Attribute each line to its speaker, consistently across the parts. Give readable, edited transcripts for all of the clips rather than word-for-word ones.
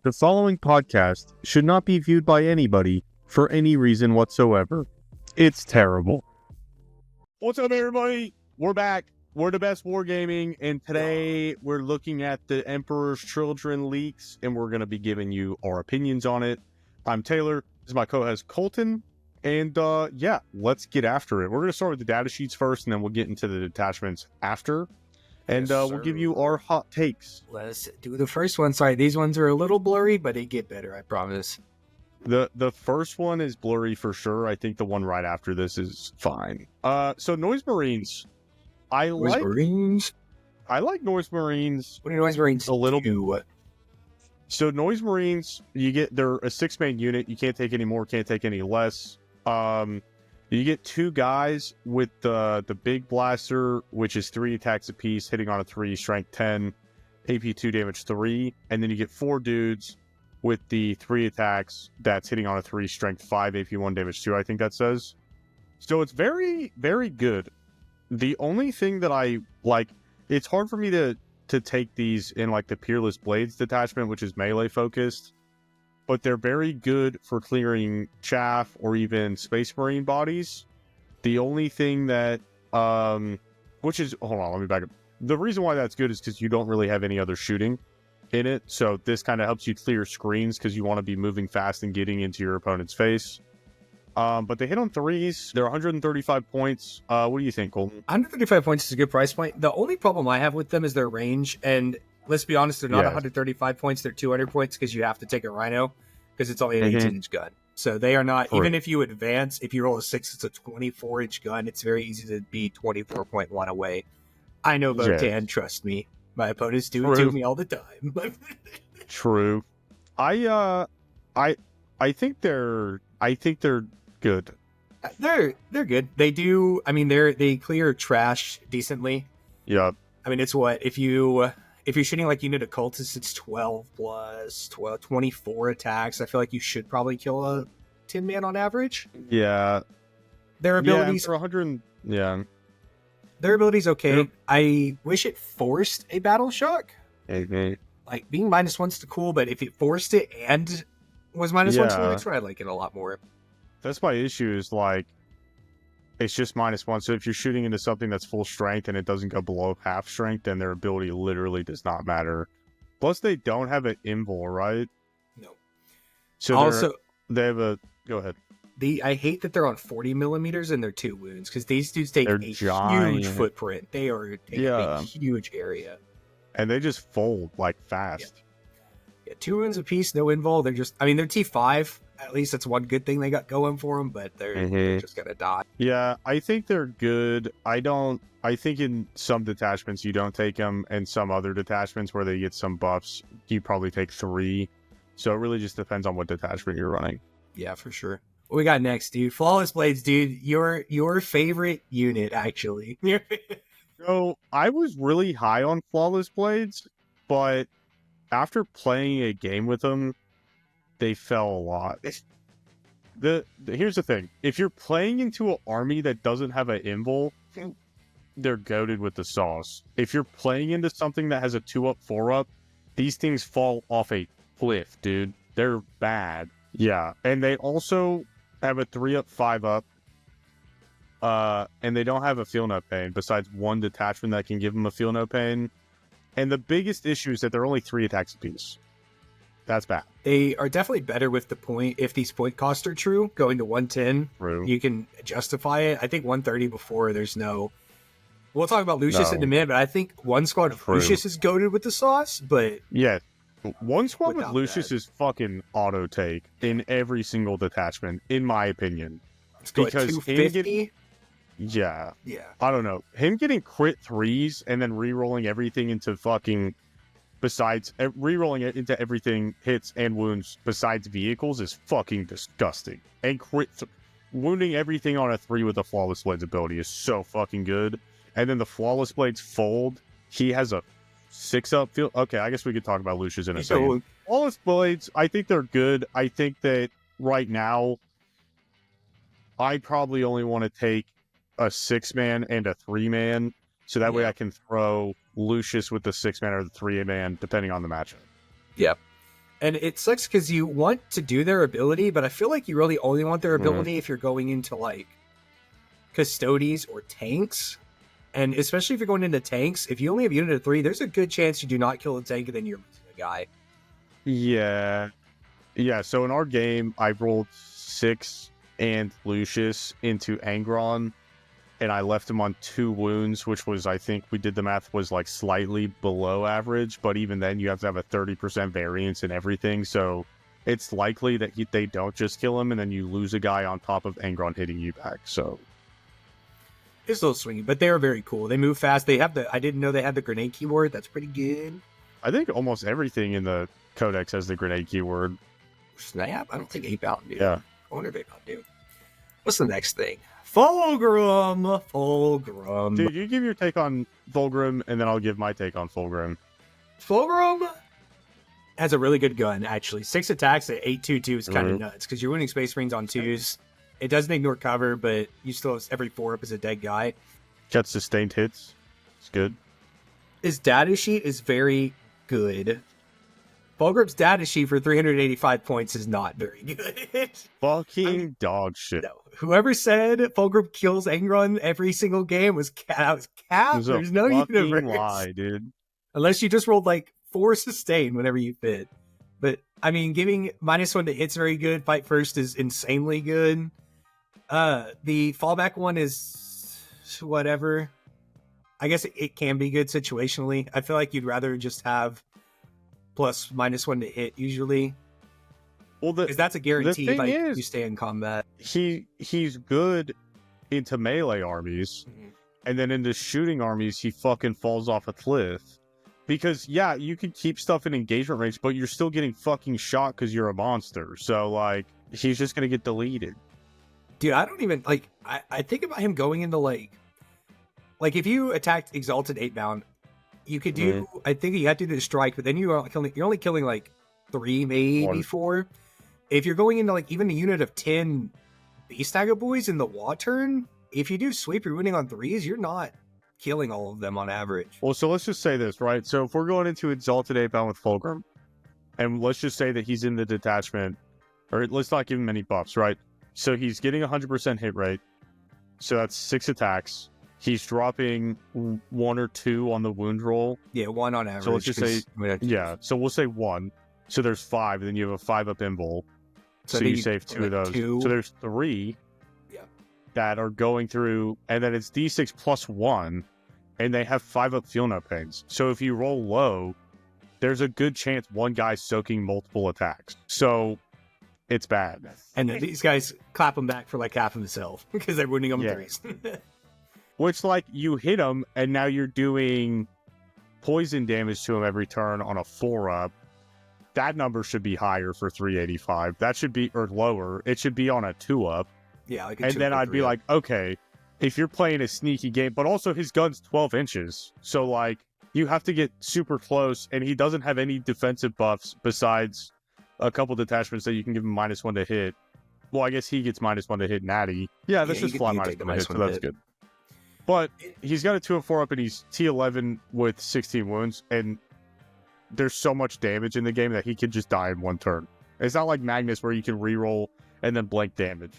Speaker 1: The following podcast should not be viewed by anybody for any reason whatsoever. It's terrible. What's up, everybody? We're back. We're the best wargaming, and today we're looking at the Emperor's Children leaks, and we're going to be giving you our opinions on it. I'm Taylor. This is my co-host Colton, and yeah, let's get after it. We're going to start with the data sheets first, and then we'll get into the detachments after. And we'll give you our hot takes.
Speaker 2: Let's do the first one. Sorry, these ones are a little blurry, but they get better, I promise.
Speaker 1: The first one is blurry for sure. I think the one right after this is fine. So Noise Marines. I like Noise Marines.
Speaker 2: What do Noise Marines
Speaker 1: a little
Speaker 2: do?
Speaker 1: So Noise Marines, they're a 6-man unit. You can't take any more, can't take any less. You get 2 guys with the big blaster, which is 3 attacks apiece, hitting on a 3, strength 10, AP 2, damage 3. And then you get 4 dudes with the 3 attacks that's hitting on a 3, strength 5, AP 1, damage 2, I think that says. So it's very, very good. The only thing that I like, it's hard for me to take these in like the Peerless Blades detachment, which is melee focused. But they're very good for clearing chaff or even Space Marine bodies. The only thing that, which is, hold on, let me back up. The reason why that's good is because you don't really have any other shooting in it. So this kind of helps you clear screens because you want to be moving fast and getting into your opponent's face. But they hit on 3s. They're 135 points. What do you think, Colton?
Speaker 2: 135 points is a good price point. The only problem I have with them is their range. And let's be honest, they're not 135 points. They're 200 points because you have to take a Rhino because it's only an 18-inch gun. So they are not, even if you advance, if you roll a 6, it's a 24-inch gun. It's very easy to be 24.1 away. I know Votan, trust me. My opponents do it to me all the time.
Speaker 1: True. I think they're good.
Speaker 2: They're good. They do. I mean, they clear trash decently.
Speaker 1: Yeah.
Speaker 2: I mean, it's what if you're shooting like unit occultists, it's 12 plus 12, 24 attacks. I feel like you should probably kill a 10-man on average.
Speaker 1: Yeah.
Speaker 2: Their abilities
Speaker 1: for 100. Yeah.
Speaker 2: Their abilities okay. I wish it forced a battle shock. Like being -1's cool, but if it forced it and was -1 to the next one, I'd like it a lot more.
Speaker 1: That's my issue is like it's just -1. So if you're shooting into something that's full strength and it doesn't go below half strength, then their ability literally does not matter. Plus they don't have an invul, right?
Speaker 2: No.
Speaker 1: So also they have a go ahead.
Speaker 2: I hate that they're on 40 millimeters and they're 2 wounds because these dudes take a huge footprint. They are taking a huge area.
Speaker 1: And they just fold like fast.
Speaker 2: Yeah, 2 wounds apiece, no invul. They're just, I mean, they're T5. At least that's one good thing they got going for them, but they're just gonna die.
Speaker 1: Yeah, I think they're good. I think in some detachments you don't take them, and some other detachments where they get some buffs, you probably take 3. So it really just depends on what detachment you're running.
Speaker 2: Yeah, for sure. What we got next, dude? Flawless Blades, dude. Your favorite unit, actually.
Speaker 1: So I was really high on Flawless Blades, but after playing a game with them, they fell a lot. Here's the thing. If you're playing into an army that doesn't have an invul, they're goated with the sauce. If you're playing into something that has a 2-up, 4-up, these things fall off a cliff, dude. They're bad. Yeah. And they also have a 3-up, 5-up. And they don't have a feel no pain besides one detachment that can give them a feel no pain. And the biggest issue is that they're only 3 attacks apiece. That's bad.
Speaker 2: They are definitely better with the point. If these point costs are true, going to 110, you can justify it. I think 130 before there's no. We'll talk about Lucius in a minute, but I think one squad of Lucius is goated with the sauce. But
Speaker 1: yeah, one squad with Lucius is fucking auto take in every single detachment, in my opinion.
Speaker 2: Let's go because 250.
Speaker 1: Yeah. I don't know. Him getting crit 3s and then re-rolling everything into fucking. Besides, re-rolling it into everything hits and wounds besides vehicles is fucking disgusting. And wounding everything on a 3 with the Flawless Blades ability is so fucking good. And then the Flawless Blades fold, he has a 6-up feel. Okay, I guess we could talk about Lucius in a second. Flawless Blades, I think they're good. I think that right now, I probably only want to take a 6-man and a 3-man. So that way I can throw Lucius with the 6-man or the 3-man, depending on the matchup.
Speaker 2: Yep. And it sucks because you want to do their ability, but I feel like you really only want their ability if you're going into like Custodes or tanks. And especially if you're going into tanks, if you only have a unit of 3, there's a good chance you do not kill the tank and then you're missing a guy.
Speaker 1: Yeah, so in our game, I rolled 6 and Lucius into Angron, and I left him on 2 wounds, which was, I think we did the math, was like slightly below average, but even then you have to have a 30% variance in everything, so it's likely that they don't just kill him, and then you lose a guy on top of Angron hitting you back, so...
Speaker 2: It's a little swingy, but they are very cool. They move fast. They have I didn't know they had the grenade keyword. That's pretty good.
Speaker 1: I think almost everything in the Codex has the grenade keyword.
Speaker 2: Snap? I don't think 8-Bound do.
Speaker 1: Yeah.
Speaker 2: I wonder if 8-Bound do. What's the next thing? Fulgrim!
Speaker 1: Dude, you give your take on Fulgrim, and then I'll give my take on Fulgrim.
Speaker 2: Fulgrim has a really good gun, actually. 6 attacks at 8/2/2 is kind of nuts, because you're winning Space Marines on 2s. It doesn't ignore cover, but you still have every 4-up as a dead guy.
Speaker 1: Got sustained hits. It's good.
Speaker 2: His data sheet is very good. Fulgrim's data sheet for 385 points is not very good.
Speaker 1: Fucking dog shit.
Speaker 2: No. Whoever said Fulgrim kills Angron every single game was capped. There's no universe.
Speaker 1: Lie, dude. Unless
Speaker 2: you just rolled like 4 sustain whenever you fit. But, I mean, giving -1 to hit's very good. Fight first is insanely good. The fallback one is whatever. I guess it can be good situationally. I feel like you'd rather just have +/-1 to hit usually. Well, because that's a guarantee if you stay in combat.
Speaker 1: He's good into melee armies, and then into shooting armies, he fucking falls off a cliff. Because, yeah, you can keep stuff in engagement range, but you're still getting fucking shot because you're a monster. So, like, he's just gonna get deleted.
Speaker 2: Dude, I don't even, like, I think about him going into, like, if you attacked Exultant 8-Bound, you could do, I think you had to do the strike, but then you're only killing, like, 3, maybe 4. If you're going into, like, even a unit of 10 Beast Dagger Boys in the Wa turn, if you do sweep, you're winning on 3s, you're not killing all of them on average.
Speaker 1: Well, so let's just say this, right? So if we're going into Exalted 8-Bound with Fulgrim, and let's just say that he's in the detachment, or let's not give him any buffs, right? So he's getting 100% hit rate. So that's 6 attacks. He's dropping 1 or 2 on the wound roll.
Speaker 2: Yeah, 1 on average.
Speaker 1: So let's just say, so we'll say 1. So there's 5, and then you have a 5-up invul. So you save 2 of those. 2. So there's 3 that are going through, and then it's D6 plus 1, and they have 5-up feel no pains. So if you roll low, there's a good chance one guy's soaking multiple attacks. So it's bad.
Speaker 2: And then these guys clap him back for like half of his health because they're winning them 3s.
Speaker 1: Which, like, you hit him, and now you're doing poison damage to him every turn on a 4-up. That number should be higher for 385. That should be, or lower. It should be on a 2-up.
Speaker 2: Yeah, like a
Speaker 1: and then I'd be like, okay, if you're playing a sneaky game, but also his gun's 12 inches. So, like, you have to get super close, and he doesn't have any defensive buffs besides a couple detachments that you can give him -1 to hit. Well, I guess he gets -1 to hit Natty. Yeah, that's just fly -1 to hit, so that's good. But he's got a 2 and 4 up, and he's T11 with 16 wounds, and there's so much damage in the game that he could just die in 1 turn. It's not like Magnus where you can reroll and then blank damage.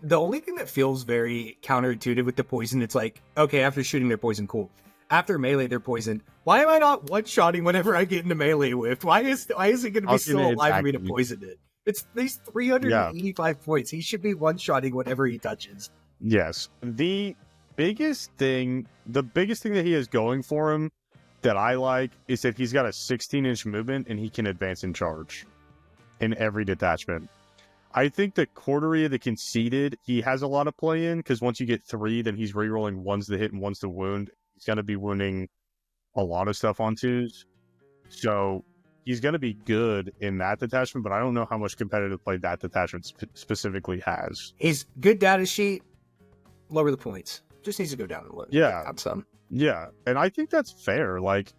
Speaker 2: The only thing that feels very counterintuitive with the poison, it's like, okay, after shooting their poison, cool. After melee, they're poisoned. Why am I not one-shotting whenever I get into melee with? Why is it going to be still alive for me to poison it? It's these 385 points. He should be one-shotting whatever he touches.
Speaker 1: Yes. The biggest thing that he has going for him that I like is that he's got a 16-inch movement and he can advance and charge in every detachment. I think the Coterie of the Conceited, he has a lot of play in, because once you get 3, then he's rerolling 1s to hit and 1s to wound. He's going to be wounding a lot of stuff on 2s. So he's going to be good in that detachment, but I don't know how much competitive play that detachment specifically has.
Speaker 2: He's good data sheet, lower the points. Just needs to go down a little.
Speaker 1: Yeah.
Speaker 2: Some.
Speaker 1: Yeah, and I think that's fair. Like,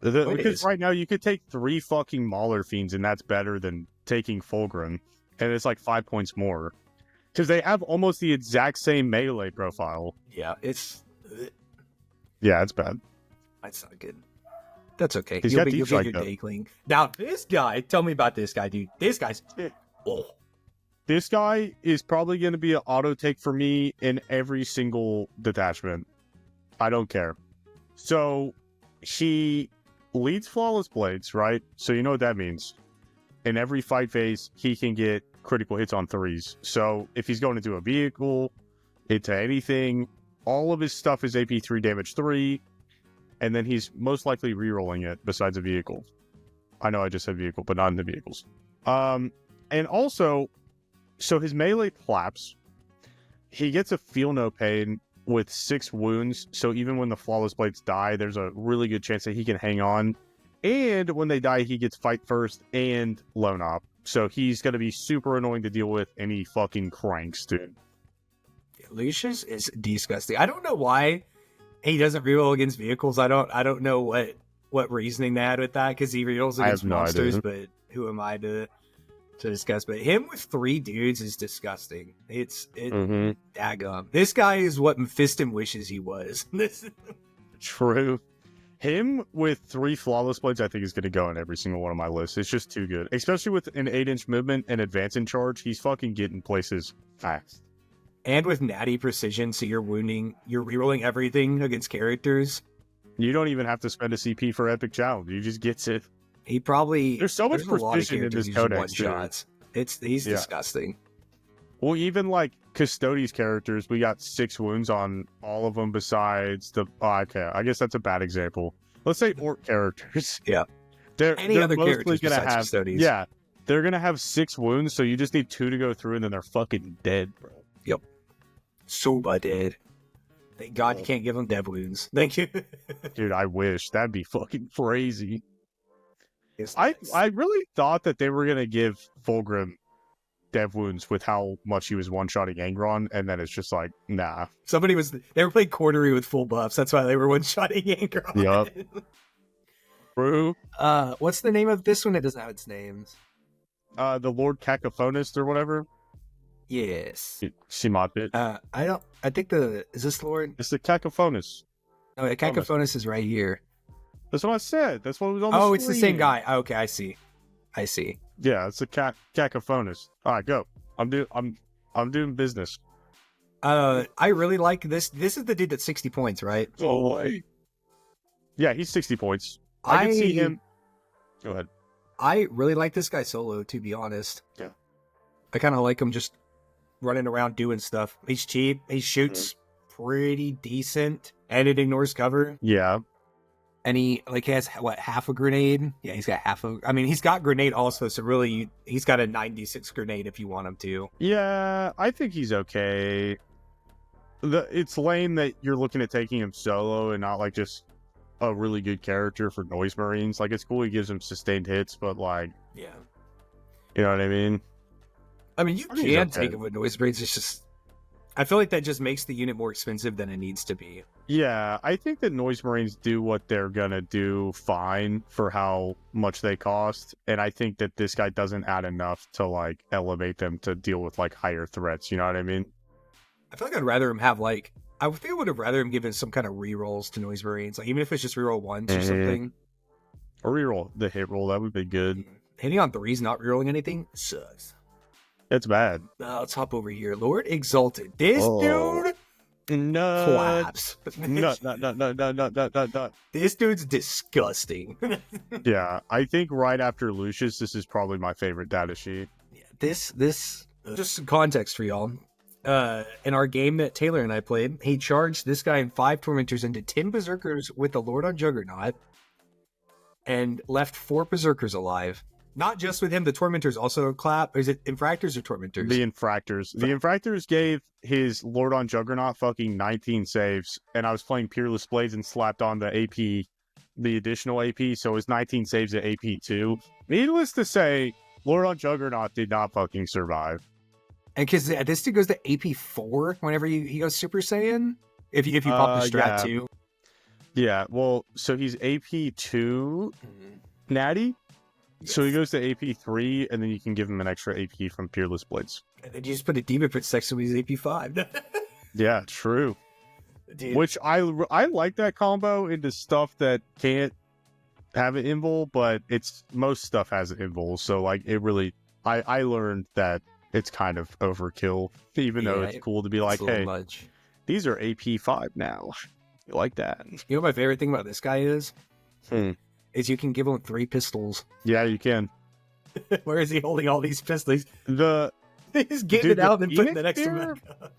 Speaker 1: because right now you could take 3 fucking Maulerfiends, and that's better than taking Fulgrim. And it's like 5 points more. Because they have almost the exact same melee profile.
Speaker 2: Yeah, it's...
Speaker 1: Yeah, it's bad.
Speaker 2: That's not good. That's okay.
Speaker 1: He's
Speaker 2: You'll
Speaker 1: got
Speaker 2: get
Speaker 1: deep strike,
Speaker 2: your
Speaker 1: though.
Speaker 2: day clean. Now, this guy, tell me about this guy, dude. This guy's... Oh.
Speaker 1: This guy is probably going to be an auto take for me in every single detachment. I don't care. So, he leads Flawless Blades, right? So you know what that means. In every fight phase, he can get critical hits on 3s. So, if he's going into a vehicle, into anything, all of his stuff is AP 3 damage 3, and then he's most likely rerolling it besides a vehicle. I know I just said vehicle, but not in the vehicles. And also, so his melee claps, he gets a feel no pain with 6 wounds, so even when the Flawless Blades die, there's a really good chance that he can hang on. And when they die, he gets fight first and lone op. So he's going to be super annoying to deal with, and he fucking cranks, dude.
Speaker 2: Lucius is disgusting. I don't know why he doesn't reroll against vehicles. I don't know what reasoning they had with that, because he rerolls against monsters, but who am I to discuss? But him with 3 dudes is disgusting. Daggum. This guy is what Mephiston wishes he was.
Speaker 1: True. Him with 3 Flawless Blades, I think, is going to go in every single one of my lists. It's just too good. Especially with an 8-inch movement and advance in charge, he's fucking getting places fast.
Speaker 2: And with natty precision, so you're rerolling everything against characters.
Speaker 1: You don't even have to spend a CP for Epic Challenge. You just get it.
Speaker 2: He probably...
Speaker 1: There's so much precision in this codex,
Speaker 2: shots. He's disgusting.
Speaker 1: Well, even like Custodes characters, we got 6 wounds on all of them besides the... okay, I guess that's a bad example. Let's say Orc characters.
Speaker 2: Yeah.
Speaker 1: They're
Speaker 2: other characters
Speaker 1: gonna
Speaker 2: besides
Speaker 1: have,
Speaker 2: Custodes.
Speaker 1: Yeah. They're going to have 6 wounds, so you just need 2 to go through, and then they're fucking dead, bro.
Speaker 2: Yep. So dead. Thank God you can't give them dev wounds. Thank you.
Speaker 1: Dude, I wish. That'd be fucking crazy.
Speaker 2: Nice.
Speaker 1: I really thought that they were going to give Fulgrim dev wounds with how much he was one-shotting Angron, and then it's just like, nah.
Speaker 2: They were playing Coterie with full buffs. That's why they were one-shotting Angron.
Speaker 1: Yup. True.
Speaker 2: What's the name of this one? It doesn't have its names.
Speaker 1: The Lord Kakophonist or whatever.
Speaker 2: Yes.
Speaker 1: Shimapit.
Speaker 2: I think is this Lord?
Speaker 1: It's the Kakophonist.
Speaker 2: No, the Kakophonist is right here.
Speaker 1: That's what I said. That's what was on the screen.
Speaker 2: Oh, it's the same guy. Okay, I see.
Speaker 1: Yeah, it's a Kakophonist. All right, go. I'm doing business.
Speaker 2: I really like this. This is the dude that's 60 points, right?
Speaker 1: Oh, boy. Yeah, he's 60 points. I can see him. Go ahead.
Speaker 2: I really like this guy solo, to be honest.
Speaker 1: Yeah.
Speaker 2: I kind of like him just running around doing stuff. He's cheap. He shoots pretty decent, and it ignores cover.
Speaker 1: Yeah.
Speaker 2: And he has half a grenade? Yeah, he's got he's got grenade also, so really he's got a 96 grenade if you want him to.
Speaker 1: Yeah, I think he's okay. It's lame that you're looking at taking him solo and not like just a really good character for Noise Marines. Like, it's cool he gives him sustained hits, but like,
Speaker 2: yeah,
Speaker 1: you know what I mean?
Speaker 2: You can take him with Noise Marines. It's just, I feel like that just makes the unit more expensive than it needs to be.
Speaker 1: Yeah, I think that Noise Marines do what they're gonna do fine for how much they cost, and I think that this guy doesn't add enough to like elevate them to deal with like higher threats. You know what I mean?
Speaker 2: I feel like I'd rather him have I think I would have rather him given some kind of rerolls to Noise Marines, even if it's just reroll ones or something.
Speaker 1: Or reroll the hit roll, that would be good.
Speaker 2: Hitting on 3s, not rerolling anything, sucks.
Speaker 1: It's bad.
Speaker 2: Let's hop over here. Lord Exultant. This dude claps.
Speaker 1: No.
Speaker 2: This dude's disgusting.
Speaker 1: Yeah, I think right after Lucius, this is probably my favorite data sheet.
Speaker 2: Yeah, this just some context for y'all. In our game that Taylor and I played, he charged this guy and 5 Tormentors into 10 Berserkers with the Lord on Juggernaut and left 4 Berserkers alive. Not just with him, the Tormentors also clap. Is it Infractors or Tormentors?
Speaker 1: The Infractors. The Infractors gave his Lord on Juggernaut fucking 19 saves, and I was playing Peerless Blades and slapped on the AP, the additional AP, so it was 19 saves at AP 2. Needless to say, Lord on Juggernaut did not fucking survive.
Speaker 2: And because this dude goes to AP 4 whenever he goes Super Saiyan? If you pop the strat too?
Speaker 1: Yeah, well, so he's AP 2 natty? Yes. So he goes to AP 3, and then you can give him an extra AP from Peerless Blades.
Speaker 2: And then you just put a Demon Prince next to his AP 5.
Speaker 1: Yeah, true.
Speaker 2: Dude.
Speaker 1: Which I like that combo into stuff that can't have an invul, but most stuff has an invul. So like it really, I learned that it's kind of overkill, even though it's cool to be like, hey,
Speaker 2: much.
Speaker 1: These are AP 5 now. You like that?
Speaker 2: You know what my favorite thing about this guy is? Is you can give him 3 pistols.
Speaker 1: Yeah, you can.
Speaker 2: Where is he holding all these pistols? He's getting it out and then putting the next one back up.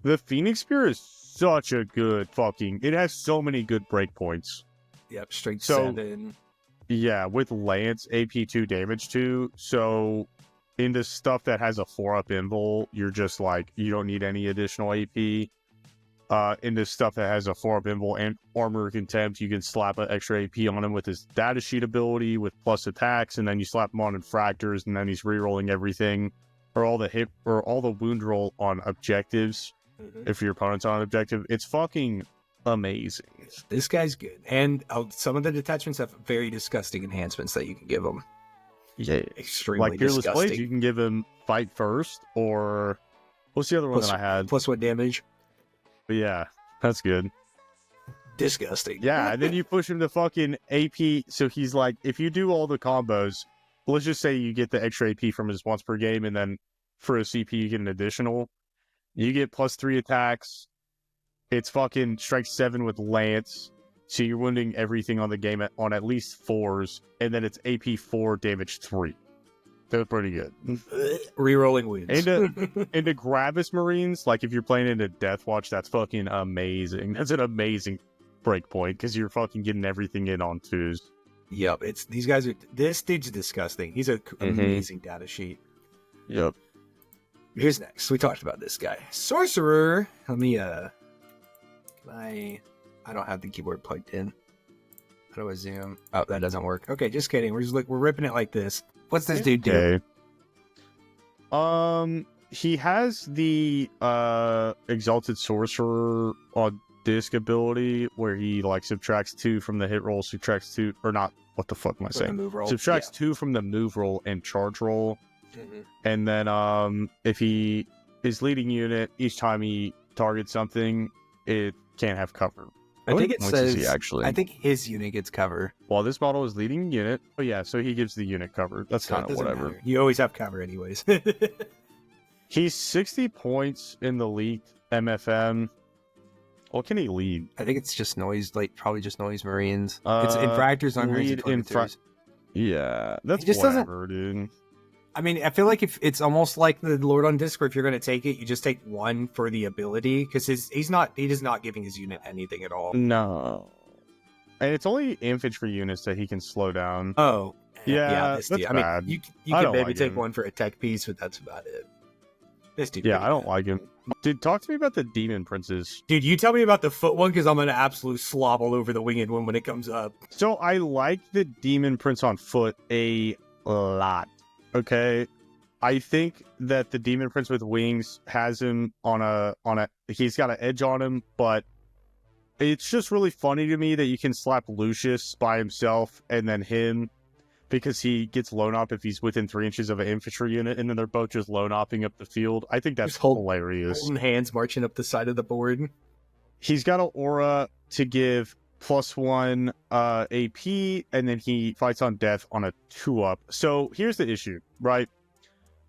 Speaker 1: The Phoenix Spear is such a good it has so many good breakpoints.
Speaker 2: Yep, strength 7.
Speaker 1: Yeah, with Lance, AP 2, damage 2. So into stuff that has a 4-up invul, you're just like, you don't need any additional AP. Into stuff that has a 4-up invul and armor contempt, you can slap an extra AP on him with his data sheet ability with plus attacks, and then you slap him on infractors, and then he's rerolling everything, or all the wound roll on objectives. If your opponent's on an objective, it's fucking amazing.
Speaker 2: This guy's good, and some of the detachments have very disgusting enhancements that you can give him.
Speaker 1: Yeah,
Speaker 2: extremely
Speaker 1: like Peerless
Speaker 2: disgusting.
Speaker 1: Blades, you can give him fight first, or what's the other one that I had?
Speaker 2: Plus what damage?
Speaker 1: But yeah, that's good.
Speaker 2: Disgusting.
Speaker 1: Yeah, and then you push him to fucking AP. So he's like, if you do all the combos, let's just say you get the extra AP from his once per game, and then for a CP you get an additional. You get plus 3 attacks. It's fucking strike 7 with Lance. So you're wounding everything on the game on at least 4s, and then it's AP 4, damage 3. That's pretty good.
Speaker 2: Rerolling wounds.
Speaker 1: Into Gravis Marines, like if you're playing into Death Watch, that's fucking amazing. That's an amazing breakpoint because you're fucking getting everything in on 2s.
Speaker 2: Yep, this dude's disgusting. He's an amazing data sheet.
Speaker 1: Yep.
Speaker 2: Here's next. We talked about this guy. Sorcerer. Let me, I don't have the keyboard plugged in. How do I zoom? Oh, that doesn't work. Okay, just kidding. We're ripping it like this. What's this dude do?
Speaker 1: He has the Exalted Sorcerer on disc ability where he like subtracts 2 from the hit roll, subtracts 2, or not, what the fuck am I saying?
Speaker 2: Move roll.
Speaker 1: Subtracts 2 from the move roll and charge roll. And then if he is leading unit, each time he targets something, it can't have cover.
Speaker 2: I think it says,
Speaker 1: actually.
Speaker 2: I think his unit gets cover.
Speaker 1: Well, this model is leading unit. Oh yeah, so he gives the unit cover. That's kind of whatever.
Speaker 2: Matter. You always have cover anyways.
Speaker 1: He's 60 points in the leaked MFM. What can he lead?
Speaker 2: I think it's just noise, like probably just noise Marines. It's infractors on lead
Speaker 1: Yeah, that's just whatever, dude.
Speaker 2: I mean, I feel like if it's almost like the Lord on Disc, where if you're going to take it, you just take 1 for the ability, because he is not giving his unit anything at all.
Speaker 1: No, and it's only infantry units that he can slow down.
Speaker 2: Oh,
Speaker 1: yeah, that's bad.
Speaker 2: I mean, you can maybe take 1 for a tech piece, but that's about it. This dude,
Speaker 1: yeah, I don't like him. Dude, talk to me about the Demon Princes.
Speaker 2: Dude, you tell me about the foot one, because I'm going to absolute slob all over the winged one when it comes up.
Speaker 1: So I like the Demon Prince on foot a lot. Okay, I think that the Demon Prince with wings has him he's got an edge on him, but it's just really funny to me that you can slap Lucius by himself and then him, because he gets lone op if he's within 3 inches of an infantry unit, and then they're both just lone opping up the field. I think that's hilarious.
Speaker 2: Holding hands marching up the side of the board.
Speaker 1: He's got an aura to give +1 AP, and then he fights on death on a 2-up. So here's the issue, right?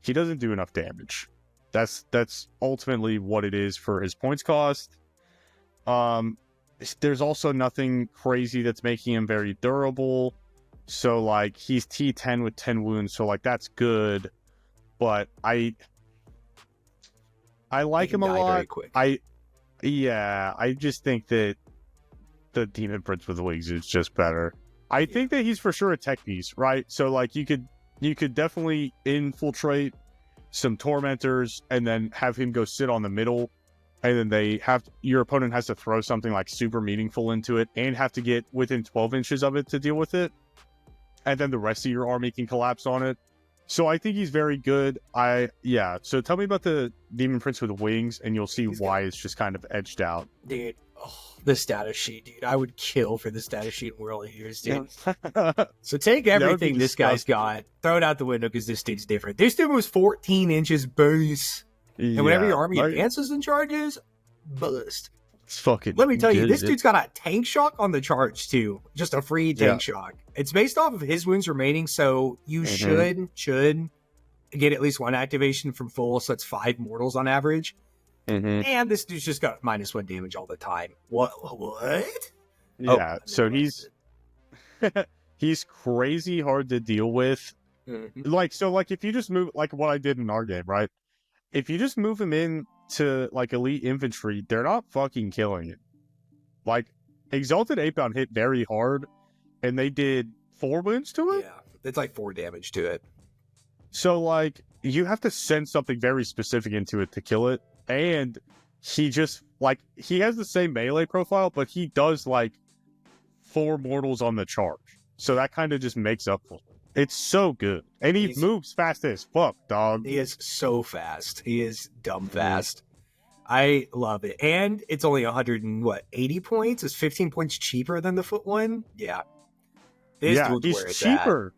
Speaker 1: He doesn't do enough damage. That's ultimately what it is for his points cost. There's also nothing crazy that's making him very durable. So like he's T10 with 10 wounds, so like that's good. But I like him a lot. I just think that the Demon Prince with wings is just better. I think that he's for sure a tech piece, right? So like you could definitely infiltrate some Tormentors and then have him go sit on the middle, and then your opponent has to throw something like super meaningful into it and have to get within 12 inches of it to deal with it, and then the rest of your army can collapse on it. So I think he's very good. So tell me about the Demon Prince with wings, and you'll see why it's just kind of edged out.
Speaker 2: Dude, the status sheet, dude. I would kill for the status sheet in World of Heroes, dude. So take everything this guy's got, throw it out the window, because this dude's different. This dude was 14 inches base. And whenever your army advances and charges, bust.
Speaker 1: It's fucking
Speaker 2: Let me tell you,
Speaker 1: good.
Speaker 2: this dude's got a tank shock on the charge too. Just a free tank shock. It's based off of his wounds remaining, so you should get at least one activation from full, so it's 5 mortals on average. And this dude's just got -1 damage all the time. What?
Speaker 1: Yeah, so he's crazy hard to deal with. Like, if you just move, like what I did in our game, right? If you just move him in to, like, elite infantry, they're not fucking killing it. Like, Exultant 8-bound hit very hard, and they did 4 wounds to it?
Speaker 2: Yeah, it's like 4 damage to it.
Speaker 1: So, like, you have to send something very specific into it to kill it, and he just, like, he has the same melee profile, but he does, like, 4 mortals on the charge. So that kind of just makes up for it. It's so good. And he moves fast as fuck, dog.
Speaker 2: He is so fast. He is dumb fast. I love it. And it's only 80 points? It's 15 points cheaper than the foot one? Yeah.
Speaker 1: He's cheaper.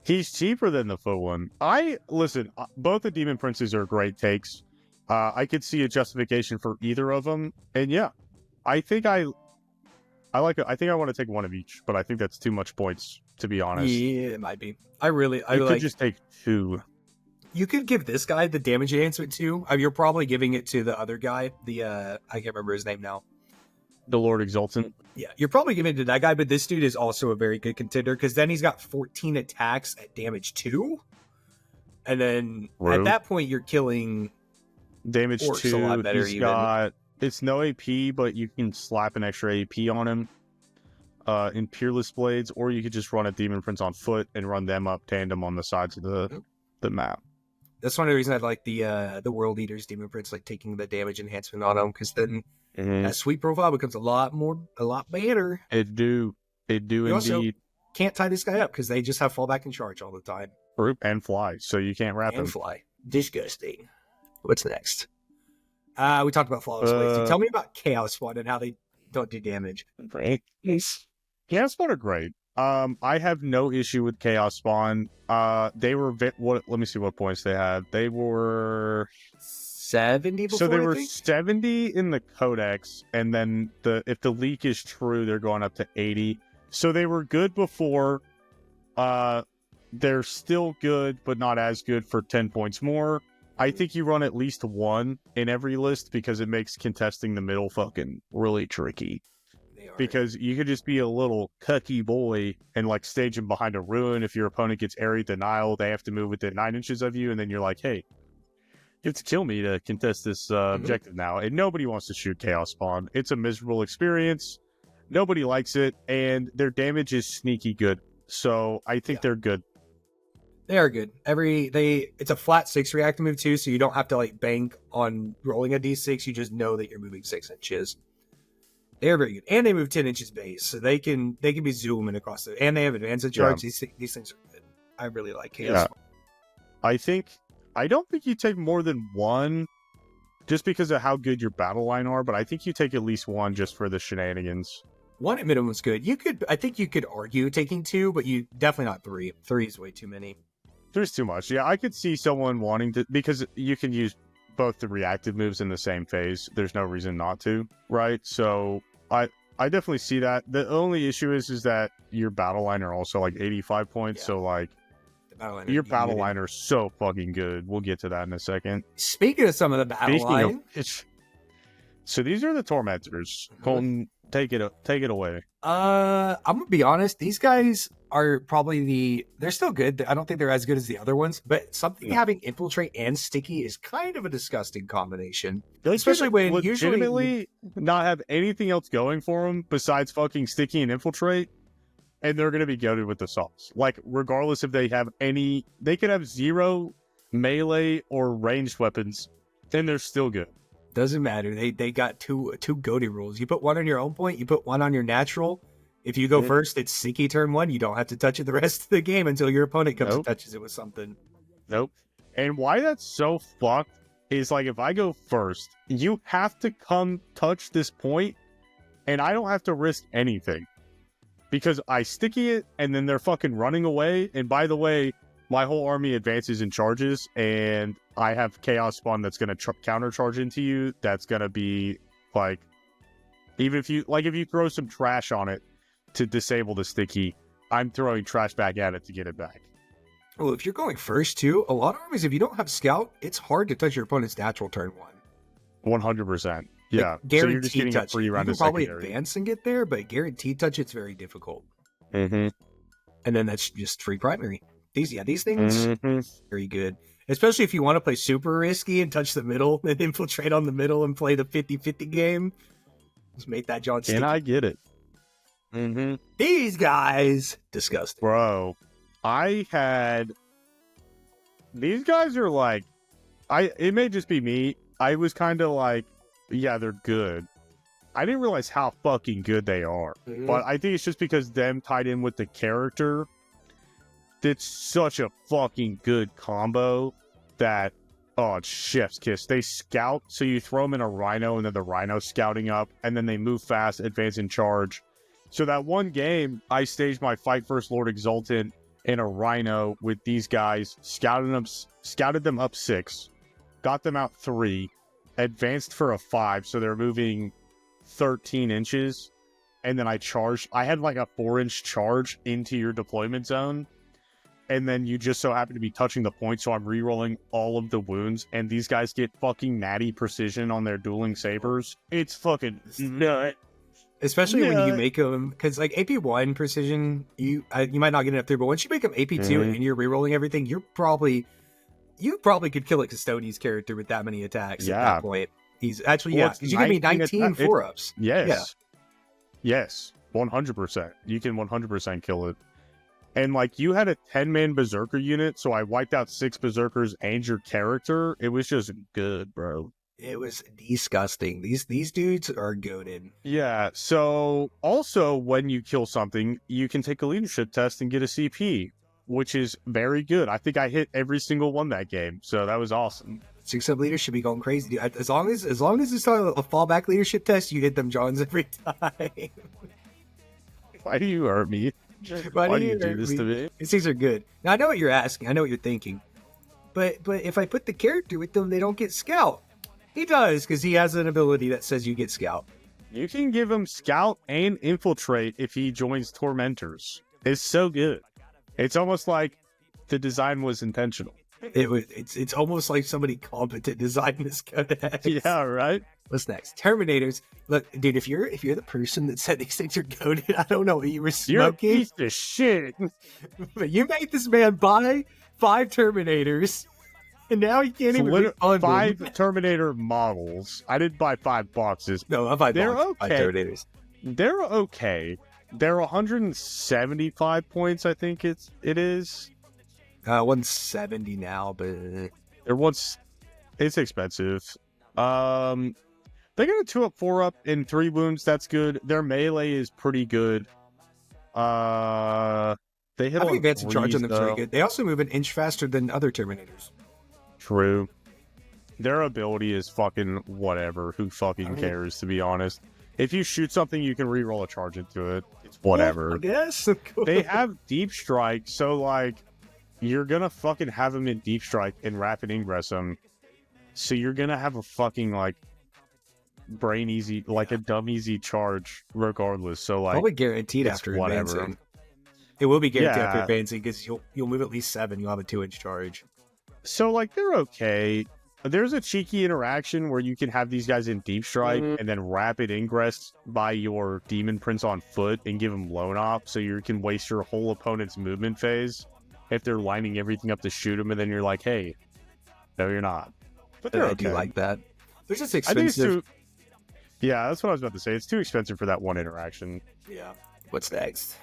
Speaker 1: He's cheaper than the foot one. Listen, both the Demon Princes are great takes. I could see a justification for either of them. And yeah, I think I want to take one of each, but I think that's too much points, to be honest.
Speaker 2: Yeah, it might be. I
Speaker 1: could just take 2.
Speaker 2: You could give this guy the damage enhancement too. You're probably giving it to the other guy. I can't remember his name now.
Speaker 1: The Lord Exultant.
Speaker 2: Yeah, you're probably giving it to that guy, but this dude is also a very good contender because then he's got 14 attacks at damage 2. And then at that point, you're killing
Speaker 1: damage
Speaker 2: orcs
Speaker 1: 2.
Speaker 2: A lot better.
Speaker 1: It's no AP, but you can slap an extra AP on him in Peerless Blades, or you could just run a Demon Prince on foot and run them up tandem on the sides of the map.
Speaker 2: That's one of the reasons I like the World Eaters Demon Prince, like taking the damage enhancement on them, because then that sweep profile becomes a lot better.
Speaker 1: It do indeed.
Speaker 2: Also can't tie this guy up because they just have fallback and charge all the time.
Speaker 1: And fly, so you can't wrap him.
Speaker 2: And fly. Disgusting. What's next? We talked about Flawless Blades. Tell me about Chaos Spawn and how they don't do damage.
Speaker 1: Great. Chaos Spawn are great. I have no issue with Chaos Spawn. They were let me see what points they had. They were
Speaker 2: 70 before,
Speaker 1: so they were 70 in the Codex, and then if the leak is true, they're going up to 80. So they were good before. They're still good, but not as good for 10 points more. I think you run at least 1 in every list because it makes contesting the middle fucking really tricky. Because you could just be a little cucky boy and like stage him behind a ruin. If your opponent gets area denial, they have to move within 9 inches of you, and then you're like, hey, you have to kill me to contest this objective now. And nobody wants to shoot Chaos Spawn. It's a miserable experience. Nobody likes it, and their damage is sneaky good. So I think they're good.
Speaker 2: They are good. It's a flat 6 reactive move too, so you don't have to like bank on rolling a d6. You just know that you're moving 6 inches. They are very good, and they move 10 inches base, so they can be zooming across it, and they have advanced charge. These things are good. I really like Chaos.
Speaker 1: I don't think you take more than 1, just because of how good your battle line are. But I think you take at least 1 just for the shenanigans.
Speaker 2: 1 at minimum is good. I think you could argue taking 2, but you definitely not 3. 3 is way too many.
Speaker 1: 3's too much. Yeah, I could see someone wanting to, because you can use both the reactive moves in the same phase. There's no reason not to, right? So I definitely see that. The only issue is that your battle line are also like 85 points. So like your battle line are so fucking good. We'll get to that in a second.
Speaker 2: Speaking of some of the battle line,
Speaker 1: so these are the Tormentors. Colton, take it away.
Speaker 2: I'm gonna be honest. These guys are probably they're still good. I don't think they're as good as the other ones, but something having infiltrate and sticky is kind of a disgusting combination. Especially when
Speaker 1: legitimately not have anything else going for them besides fucking sticky and infiltrate, and they're gonna be goated with the sauce. Like regardless if they have they could have 0 melee or ranged weapons, and they're still good.
Speaker 2: Doesn't matter. They got two goatee rules. You put 1 on your own point. You put 1 on your natural. If you go first, it's sticky turn 1. You don't have to touch it the rest of the game until your opponent comes and touches it with something.
Speaker 1: Nope. And why that's so fucked is like if I go first, you have to come touch this point, and I don't have to risk anything because I sticky it, and then they're fucking running away. And by the way, my whole army advances and charges, and I have Chaos Spawn that's going to counter charge into you. That's going to be like Even if you throw some trash on it to disable the sticky, I'm throwing trash back at it to get it back.
Speaker 2: Well, if you're going first too, a lot of armies, if you don't have scout, it's hard to touch your opponent's natural turn 1.
Speaker 1: 100%. Yeah.
Speaker 2: Like,
Speaker 1: so you're just getting
Speaker 2: touch
Speaker 1: a free round
Speaker 2: you
Speaker 1: of
Speaker 2: can probably
Speaker 1: secondary.
Speaker 2: advance and get there, but guaranteed touch, it's very difficult.
Speaker 1: Mm-hmm.
Speaker 2: And then that's just free primary. These things,
Speaker 1: Mm-hmm.
Speaker 2: very good. Especially if you want to play super risky and touch the middle and infiltrate on the middle and play the 50-50 game. Just make that John sticky.
Speaker 1: And I get it. Mm-hmm.
Speaker 2: These guys, disgusting.
Speaker 1: Bro, these guys are like, it may just be me. I was kind of like, yeah, they're good. I didn't realize how fucking good they are.
Speaker 2: Mhm.
Speaker 1: But I think it's just because them tied in with the character. It's such a fucking good combo that, oh, it's chef's kiss. They scout, so you throw them in a Rhino, and then the Rhino scouting up, and then they move fast, advance in charge. So that one game, I staged my Fight First Lord Exultant in a Rhino with these guys, scouted them up 6, got them out 3, advanced for a 5, so they're moving 13 inches, and then I charged. I had like a 4-inch charge into your deployment zone, and then you just so happen to be touching the point, so I'm re-rolling all of the wounds, and these guys get fucking natty precision on their dueling sabers. It's fucking nut.
Speaker 2: Especially when you make them, because like AP1 precision, you might not get enough through, but once you make them AP2 and you're re-rolling everything, you probably could kill a Custodes character with that many attacks at that point. He's actually, because you give me 19 4-ups.
Speaker 1: Yes. Yeah. Yes. 100%. You can 100% kill it. And like, you had a 10-man Berserker unit, so I wiped out 6 Berserkers and your character. It was just good, bro.
Speaker 2: It was disgusting. These dudes are goated.
Speaker 1: Yeah, so also when you kill something, you can take a leadership test and get a CP, which is very good. I think I hit every single one that game, so that was awesome.
Speaker 2: 6-up leaders should be going crazy, dude. As long as it's not a fallback leadership test, you hit them Johns every time.
Speaker 1: Why do you hurt me? Why do you do this to me?
Speaker 2: These things are good. Now I know what you're asking. I know what you're thinking. But if I put the character with them, they don't get scout. He does, because he has an ability that says you get scout.
Speaker 1: You can give him scout and infiltrate if he joins Tormentors. It's so good. It's almost like the design was intentional.
Speaker 2: It's almost like somebody competent designed this codex.
Speaker 1: Yeah, right?
Speaker 2: What's next? Terminators. Look, dude, if you're the person that said these things are goated, I don't know what you were smoking.
Speaker 1: You're a piece of shit.
Speaker 2: But you made this man buy 5 Terminators. And now he can't even refund
Speaker 1: 5 Terminator models. I didn't buy 5 boxes.
Speaker 2: No, I buy
Speaker 1: They're okay.
Speaker 2: 5 Terminators.
Speaker 1: They're okay. They're 175 points, I think it is.
Speaker 2: 170 now, but
Speaker 1: it's expensive. They got a 2-up, 4-up, and 3 wounds. That's good. Their melee is pretty good. They hit. I think
Speaker 2: advance and charge on them is very good. They also move an inch faster than other Terminators.
Speaker 1: True. Their ability is fucking whatever. Who fucking cares, to be honest? If you shoot something, you can re-roll a charge into it. It's whatever.
Speaker 2: I guess.
Speaker 1: They have Deep Strike, so like, you're gonna fucking have them in Deep Strike and Rapid Ingress them. So you're gonna have a fucking like brain easy, like a dumb easy charge regardless. So like,
Speaker 2: probably guaranteed after
Speaker 1: whatever.
Speaker 2: Advancing. It will be guaranteed after advancing because you'll move at least 7. You'll have a 2-inch charge.
Speaker 1: So like, they're okay. There's a cheeky interaction where you can have these guys in Deep Strike and then Rapid Ingress by your Demon Prince on foot and give them Lone Off, so you can waste your whole opponent's movement phase if they're lining everything up to shoot them, and then you're like, hey, no, you're not. But they're
Speaker 2: I do like that. They're just expensive.
Speaker 1: I think it's too... Yeah, that's what I was about to say. It's too expensive for that one interaction.
Speaker 2: Yeah. What's next?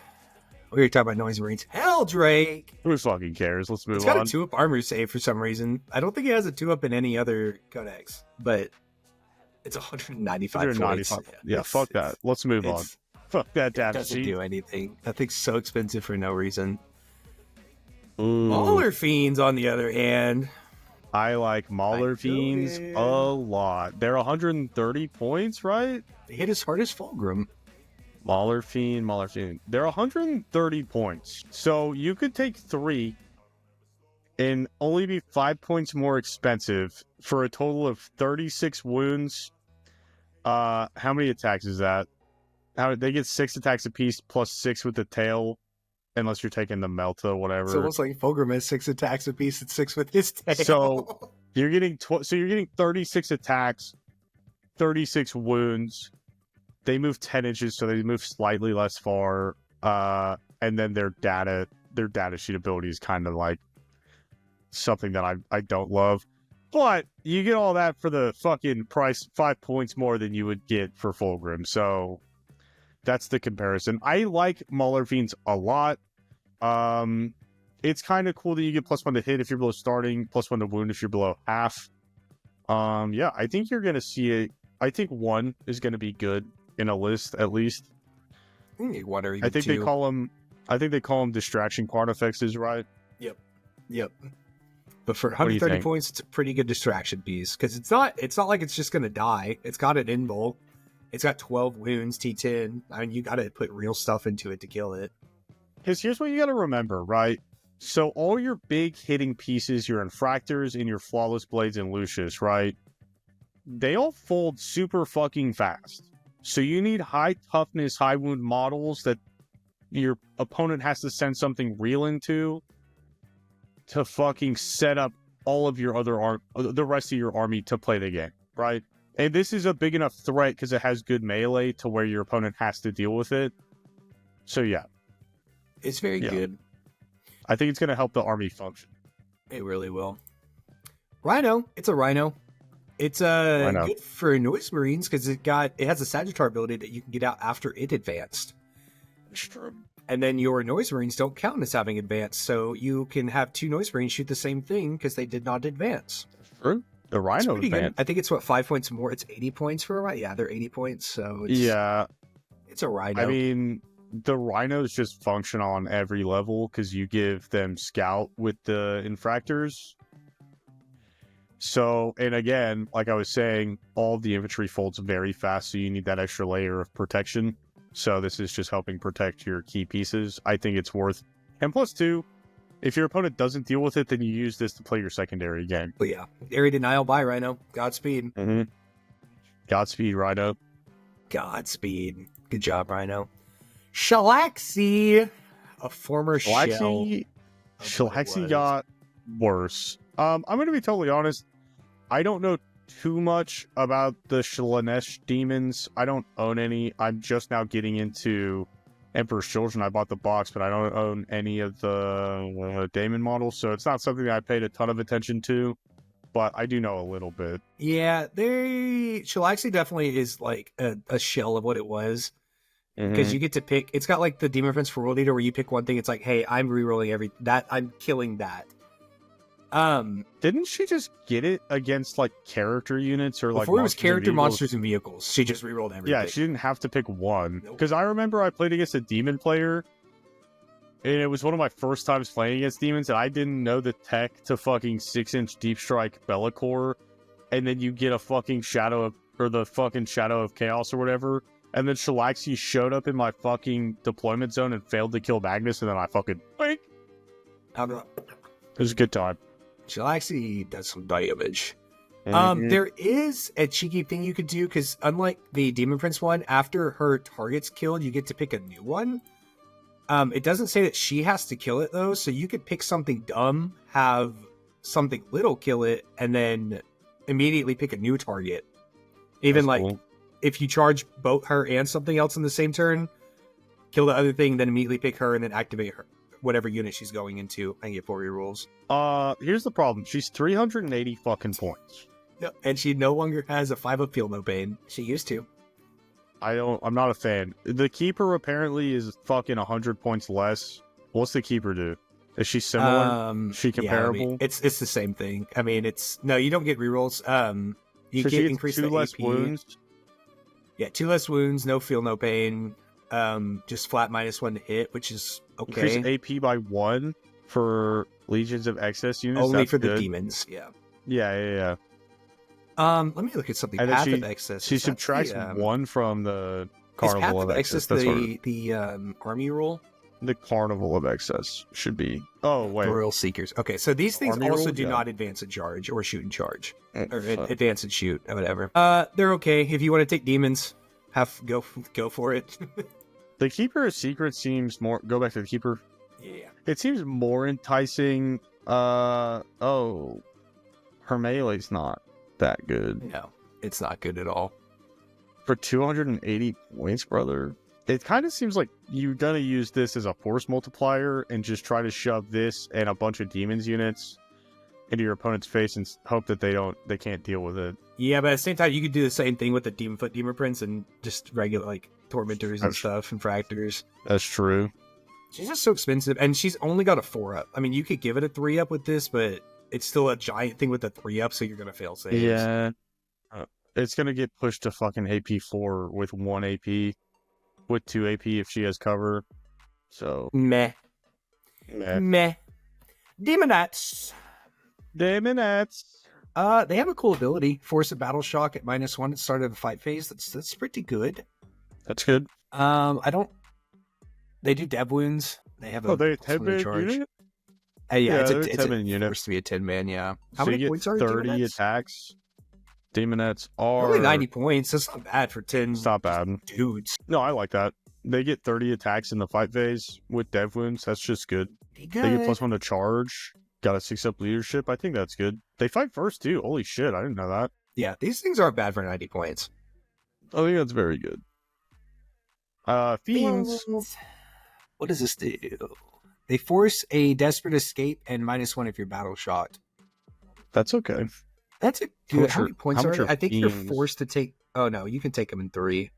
Speaker 2: We were talking about Noise Marines. Hell, Drake!
Speaker 1: Who fucking cares? Let's move on.
Speaker 2: He's got a 2-up armor save for some reason. I don't think he has a 2-up in any other codex, but it's 195 points.
Speaker 1: Yeah, fuck that. Let's move on. Fuck that data
Speaker 2: doesn't
Speaker 1: sheet.
Speaker 2: do anything. That thing's so expensive for no reason.
Speaker 1: Ooh.
Speaker 2: Maulerfiends, on the other hand.
Speaker 1: I like Maulerfiends a lot. They're 130 points, right?
Speaker 2: They hit as hard as Fulgrim.
Speaker 1: Maulerfiend. They're 130 points. So you could take 3 and only be 5 points more expensive for a total of 36 wounds How many attacks is that? How they get 6 attacks apiece plus 6 with the tail, unless you're taking the Melta, whatever.
Speaker 2: It's almost like Fulgrim has 6 attacks apiece and 6 with his tail.
Speaker 1: So you're getting 36 attacks, 36 wounds. They move 10 inches, so they move slightly less far. And then their data sheet ability is kind of like something that I don't love. But you get all that for the fucking price, 5 points more than you would get for Fulgrim. So that's the comparison. I like Maulerfiends a lot. It's kind of cool that you get +1 to hit if you're below starting, +1 to wound if you're below half. Yeah, I think you're going to see it. I think 1 is going to be good in a list, at least.
Speaker 2: One or even
Speaker 1: I think
Speaker 2: 2.
Speaker 1: they call them distraction quad effects, is right?
Speaker 2: Yep. But for 130 points, it's a pretty good distraction piece because it's not like it's just gonna die. It's got an invul. It's got 12 wounds, T10. I mean, you got to put real stuff into it to kill it.
Speaker 1: Because here's what you got to remember, right? So all your big hitting pieces, your Infractors and your Flawless Blades and Lucius, right? They all fold super fucking fast. So you need high toughness, high wound models that your opponent has to send something real into to fucking set up all of your the rest of your army to play the game, right? And this is a big enough threat because it has good melee to where your opponent has to deal with it. So yeah.
Speaker 2: It's very good.
Speaker 1: I think it's going to help the army function.
Speaker 2: It really will. Rhino. It's a Rhino. It's good for Noise Marines because it has a Sagittar ability that you can get out after it advanced.
Speaker 1: That's true.
Speaker 2: And then your Noise Marines don't count as having advanced, so you can have 2 Noise Marines shoot the same thing because they did not advance.
Speaker 1: That's true. The Rhino advanced.
Speaker 2: I think it's 5 points more. It's 80 points for a Rhino. Yeah, they're 80 points. So it's a Rhino.
Speaker 1: I mean, the Rhinos just function on every level because you give them Scout with the Infractors. So, and again, like I was saying, all the infantry folds very fast, so you need that extra layer of protection. So this is just helping protect your key pieces. I think it's worth. And +2, if your opponent doesn't deal with it, then you use this to play your secondary game.
Speaker 2: But yeah, area denial by Rhino. Godspeed.
Speaker 1: Mm-hmm. Godspeed, Rhino.
Speaker 2: Godspeed. Good job, Rhino. Shalaxi, a former shell.
Speaker 1: Shalaxi got worse. I'm going to be totally honest. I don't know too much about the Slaneesh demons. I don't own any. I'm just now getting into Emperor's Children. I bought the box, but I don't own any of the Daemon models, so it's not something that I paid a ton of attention to, but I do know a little bit.
Speaker 2: Yeah, Shalaxi definitely is like a shell of what it was, because you get to pick. It's got like the Demon Prince for World Eater, where you pick one thing. It's like, hey, I'm rerolling I'm killing that.
Speaker 1: Didn't she just get it against like character units or like
Speaker 2: before it was character, monsters, and vehicles? She just rerolled everything.
Speaker 1: Yeah, she didn't have to pick one. Because I remember I played against a demon player, and it was one of my first times playing against demons, and I didn't know the tech to fucking 6-inch Deep Strike Bellacore, and then you get a fucking Shadow of Chaos or whatever, and then Shalaxi showed up in my fucking deployment zone and failed to kill Magnus, and then I fucking boink. It was a good time.
Speaker 2: Shalaxi does some damage. There is a cheeky thing you could do, because unlike the Demon Prince one, after her target's killed, you get to pick a new one. It doesn't say that she has to kill it, though, so you could pick something dumb, have something little kill it, and then immediately pick a new target. Even that's cool. If you charge both her and something else in the same turn, kill the other thing, then immediately pick her and then activate her. Whatever unit she's going into and get 4 rerolls.
Speaker 1: Here's the problem. She's 380 fucking points.
Speaker 2: No, and she no longer has a 5 of Feel No Pain. She used to.
Speaker 1: I'm not a fan. The Keeper apparently is fucking 100 points less. What's the Keeper do? Is she similar? Is she comparable?
Speaker 2: Yeah, I mean, it's the same thing. I mean, you don't get rerolls. You get increase 2 less AP. Wounds. Yeah, 2 less wounds, no Feel No Pain. Just flat -1 to hit, which is okay.
Speaker 1: Increase AP by 1 for Legions of Excess units.
Speaker 2: Only for the demons. Yeah.
Speaker 1: Yeah.
Speaker 2: Let me look at something. Path of Excess.
Speaker 1: She subtracts 1 from the Carnival of Excess.
Speaker 2: The army rule.
Speaker 1: The Carnival of Excess should be. Oh, wait.
Speaker 2: Royal Seekers. Okay, so these things
Speaker 1: Army
Speaker 2: also
Speaker 1: rule?
Speaker 2: do
Speaker 1: Yeah.
Speaker 2: not advance and charge or shoot and charge. Or
Speaker 1: Fuck.
Speaker 2: advance and shoot, or whatever. They're okay. If you want to take demons, go for it.
Speaker 1: The Keeper of Secrets seems more... Go back to the Keeper.
Speaker 2: Yeah.
Speaker 1: It seems more enticing. Her melee's not that good.
Speaker 2: No, it's not good at all.
Speaker 1: For 280 points, brother. It kind of seems like you're gonna use this as a force multiplier and just try to shove this and a bunch of demons units into your opponent's face and hope that they can't deal with it.
Speaker 2: Yeah, but at the same time, you could do the same thing with the Demon Foot Demon Prince and just regular, like, Tormentors and stuff, Infractors.
Speaker 1: That's true.
Speaker 2: She's just so expensive, and she's only got a 4-up. I mean, you could give it a 3-up with this, but it's still a giant thing with a 3-up, so you're gonna fail saves.
Speaker 1: Yeah. It's gonna get pushed to fucking AP4 with 1 AP. With 2 AP if she has cover. So...
Speaker 2: Meh. Daemonettes.
Speaker 1: Daemonettes.
Speaker 2: They have a cool ability. Force a battle shock at -1 at the start of the fight phase. That's pretty good.
Speaker 1: That's good.
Speaker 2: They do dev wounds. They have a
Speaker 1: they a
Speaker 2: +1
Speaker 1: 10-man
Speaker 2: charge.
Speaker 1: unit?
Speaker 2: It's a
Speaker 1: 10-man unit.
Speaker 2: Forced to be a 10-man, yeah. How
Speaker 1: So
Speaker 2: many
Speaker 1: you
Speaker 2: points
Speaker 1: get
Speaker 2: are
Speaker 1: 30
Speaker 2: Daemonettes?
Speaker 1: attacks. Daemonettes are...
Speaker 2: Only 90 points. That's not bad for 10
Speaker 1: It's not bad.
Speaker 2: dudes.
Speaker 1: No, I like that. They get 30 attacks in the fight phase with dev wounds. That's just good.
Speaker 2: Pretty
Speaker 1: They
Speaker 2: good.
Speaker 1: get +1 to charge. Got a 6-up leadership. I think that's good. They fight first, too. Holy shit, I didn't know that.
Speaker 2: Yeah, these things aren't bad for 90 points.
Speaker 1: I think that's very good. Fiends.
Speaker 2: What does this do? They force a desperate escape and -1 if you're battle shocked.
Speaker 1: That's okay.
Speaker 2: That's a
Speaker 1: How
Speaker 2: good.
Speaker 1: much
Speaker 2: How many
Speaker 1: are-
Speaker 2: points
Speaker 1: how
Speaker 2: are
Speaker 1: much
Speaker 2: they?
Speaker 1: are
Speaker 2: I think you're
Speaker 1: fiends?
Speaker 2: forced to take. Oh no, you can take them in 3.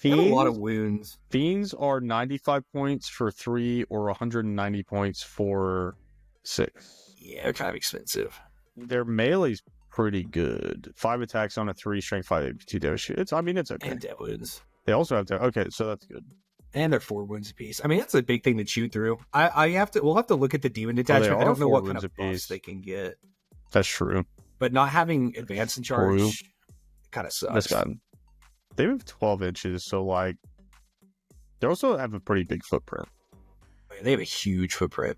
Speaker 2: They have a lot of wounds.
Speaker 1: Fiends are 95 points for 3 or 190 points for 6.
Speaker 2: Yeah, they're kind of expensive.
Speaker 1: Their melee's pretty good. 5 attacks on a 3, strength 5, 2 damage. It's okay.
Speaker 2: And dead wounds.
Speaker 1: They also have to... Okay, so that's good.
Speaker 2: And they're 4 wounds apiece. I mean, that's a big thing to chew through. We'll have to look at the demon
Speaker 1: they
Speaker 2: detachment. I
Speaker 1: are
Speaker 2: don't know
Speaker 1: 4
Speaker 2: what kind
Speaker 1: wounds
Speaker 2: of buffs
Speaker 1: apiece.
Speaker 2: they can get.
Speaker 1: That's true.
Speaker 2: But not having advance and charge
Speaker 1: True.
Speaker 2: kind of sucks.
Speaker 1: That's bad. They have 12 inches, so like... They also have a pretty big footprint.
Speaker 2: They have a huge footprint.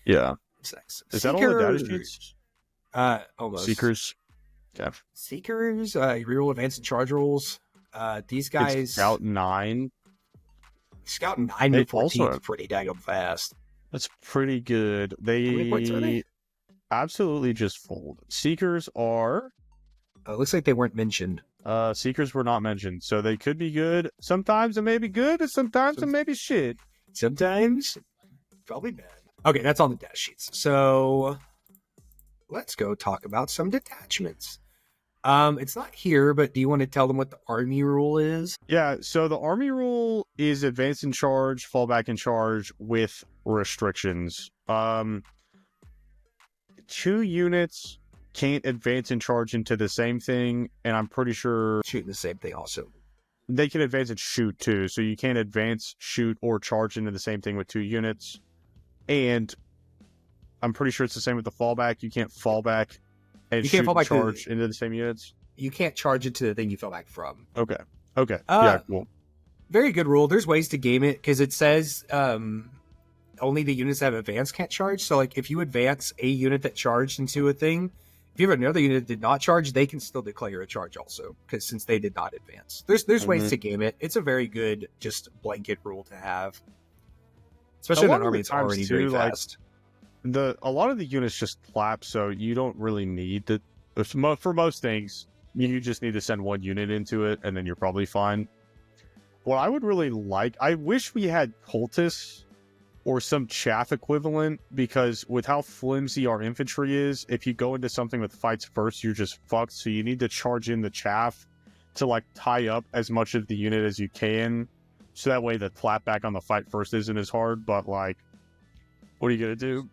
Speaker 1: Yeah.
Speaker 2: Sex.
Speaker 1: Is that all the data sheets?
Speaker 2: Almost.
Speaker 1: Seekers. Yeah.
Speaker 2: Seekers, reroll advance and charge rolls. These guys...
Speaker 1: It's Scout 9.
Speaker 2: Scout 9
Speaker 1: They
Speaker 2: to 14
Speaker 1: also
Speaker 2: is
Speaker 1: have-
Speaker 2: pretty daggone fast.
Speaker 1: That's pretty good.
Speaker 2: How many points are they?
Speaker 1: Absolutely just fold. Seekers are...
Speaker 2: It looks like they weren't mentioned.
Speaker 1: Seekers were not mentioned, so they could be good. Sometimes it may be good, and sometimes it may be shit.
Speaker 2: Sometimes, probably bad. Okay, that's on the dash sheets. So, let's go talk about some detachments. It's not here, but do you want to tell them what the army rule is?
Speaker 1: Yeah, so the army rule is advance in charge, fall back in charge with restrictions. 2 units can't advance and charge into the same thing, and I'm pretty sure
Speaker 2: Shooting the same thing also.
Speaker 1: they can advance and shoot too, so you can't advance, shoot, or charge into the same thing with 2 units. And I'm pretty sure it's the same with the fallback. You can't fall back and
Speaker 2: You
Speaker 1: shoot
Speaker 2: can't fall
Speaker 1: and
Speaker 2: back to-
Speaker 1: charge into the same units.
Speaker 2: You can't charge it to the thing you fell back from.
Speaker 1: Okay. Yeah, cool.
Speaker 2: Very good rule. There's ways to game it, because it says only the units that have advance can't charge. So, like, if you advance a unit that charged into a thing, if you have another unit that did not charge, they can still declare a charge also, because since they did not advance. There's ways to game it. It's a very good, just blanket rule to have. Especially
Speaker 1: A lot
Speaker 2: in an
Speaker 1: of
Speaker 2: army
Speaker 1: the
Speaker 2: that's
Speaker 1: times,
Speaker 2: already
Speaker 1: too,
Speaker 2: very
Speaker 1: like,
Speaker 2: fast.
Speaker 1: A lot of the units just clap, so you don't really need the... For most things, you just need to send 1 unit into it, and then you're probably fine. What I would really like... I wish we had cultists or some chaff equivalent, because with how flimsy our infantry is, if you go into something with fights first, you're just fucked, so you need to charge in the chaff to, like, tie up as much of the unit as you can, so that way the clapback on the fight first isn't as hard, but, like, what are you gonna do?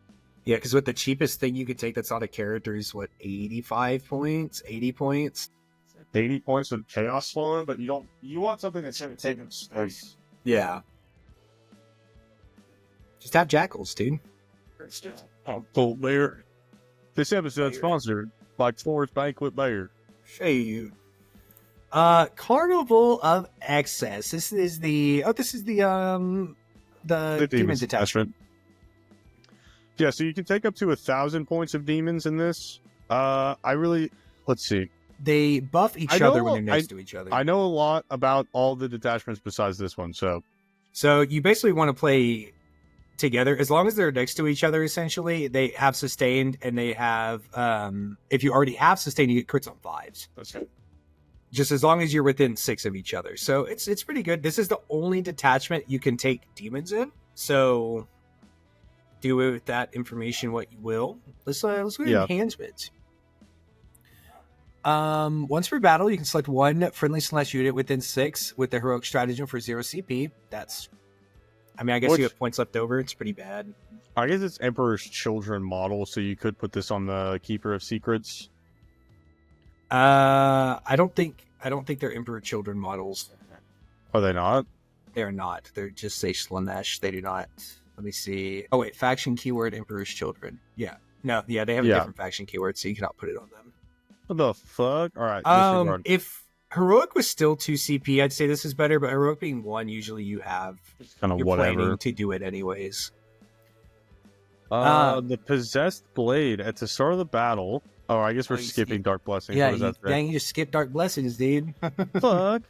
Speaker 2: Yeah, because with the cheapest thing you could take that's not a character is, 85 points? 80 points?
Speaker 1: 80 points with Chaos Spawn, but you want something that's gonna take up space.
Speaker 2: Yeah. Just have jackals, dude.
Speaker 1: Oh, cool bear. This episode sponsored by Floor's Banquet Bear.
Speaker 2: Shade. Carnival of Excess. This is the The demon detachment.
Speaker 1: Yeah, so you can take up to 1,000 points of demons in this. Let's see.
Speaker 2: They buff each other when they're next to each other.
Speaker 1: I know a lot about all the detachments besides this one, so.
Speaker 2: So you basically want to play together as long as they're next to each other. Essentially, they have sustained, and they have. If you already have sustained, you get crits on 5s.
Speaker 1: That's good.
Speaker 2: Just as long as you're within 6 of each other, so it's pretty good. This is the only detachment you can take demons in. So do with that information what you will. Let's go to enhancements. Once per battle, you can select one friendly Slaneesh unit within 6 with the heroic stratagem for 0 CP. I guess you have points left over. It's pretty bad.
Speaker 1: I guess it's Emperor's Children model, so you could put this on the Keeper of Secrets.
Speaker 2: I don't think they're Emperor Children models.
Speaker 1: Are they not?
Speaker 2: They're not. They're just say Slaneesh. They do not. Let me see. Oh wait, faction keyword Emperor's Children. Yeah. No, yeah, they have a different faction keyword, so you cannot put it on them.
Speaker 1: What the fuck? All right.
Speaker 2: If heroic was still 2 CP, I'd say this is better. But heroic being 1, usually you're planning to do it anyways.
Speaker 1: The possessed blade at the start of the battle. Oh, I guess we're skipping Dark Blessings.
Speaker 2: Yeah, you just skip Dark Blessings, dude.
Speaker 1: Fuck.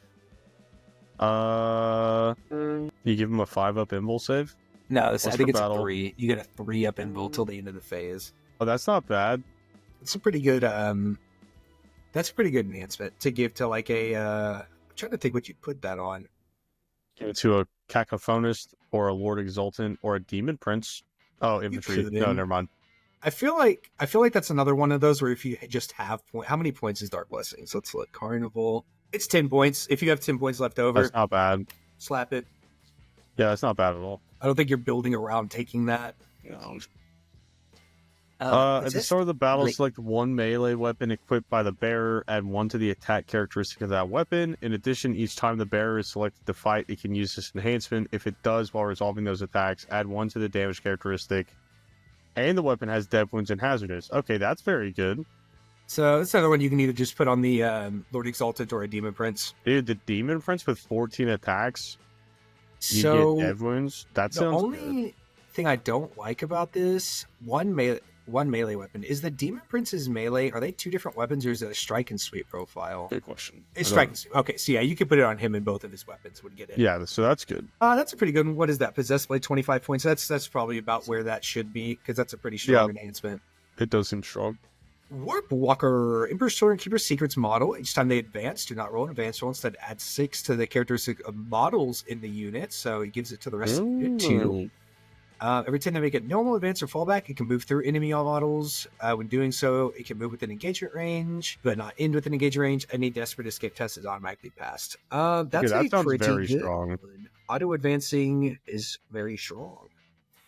Speaker 1: You give him a 5-up invul save?
Speaker 2: No, I think it's a 3. You get a 3-up invul till the end of the phase.
Speaker 1: Oh, that's not bad.
Speaker 2: It's a pretty good. That's a pretty good enhancement to give to like a. I'm trying to think what you'd put that on.
Speaker 1: Give it to a Kakophonist or a Lord Exultant or a Demon Prince. Oh, infantry. No, never mind.
Speaker 2: I feel like that's another one of those where if you just have how many points is Dark Blessings? Let's look. Carnival. It's 10 points. If you have 10 points left over,
Speaker 1: that's not bad.
Speaker 2: Slap it.
Speaker 1: Yeah, that's not bad at all.
Speaker 2: I don't think you're building around taking that.
Speaker 1: No. At the start of the battle, select one melee weapon equipped by the bearer, add 1 to the attack characteristic of that weapon. In addition, each time the bearer is selected to fight, it can use this enhancement. If it does while resolving those attacks, add 1 to the damage characteristic. And the weapon has dead wounds and hazardous. Okay, that's very good.
Speaker 2: So that's another one you can either just put on the Lord Exalted or a Demon Prince.
Speaker 1: Dude, the Demon Prince with 14 attacks, you get dead wounds. That sounds good. The only
Speaker 2: thing I don't like about this, one melee weapon. Is the Demon Prince's melee, are they 2 different weapons, or is it a strike and sweep profile?
Speaker 1: Good question.
Speaker 2: It's strike and sweep. Okay, so yeah, you can put it on him and both of his weapons would get it.
Speaker 1: Yeah, so that's good.
Speaker 2: That's a pretty good one. What is that? Possessed Blade, 25 points. That's probably about where that should be, because that's a pretty strong enhancement.
Speaker 1: It does seem strong.
Speaker 2: Warp Walker, Emperor's Children, Keeper Secrets model. Each time they advance, do not roll an advance roll. Instead, add 6 to the characteristic of models in the unit, so it gives it to the rest of the unit 2. Every time they make a normal advance or fallback, it can move through enemy models. When doing so, it can move within engagement range, but not end within engagement range. Any desperate escape test is automatically passed. That sounds very strong. Auto advancing is very strong.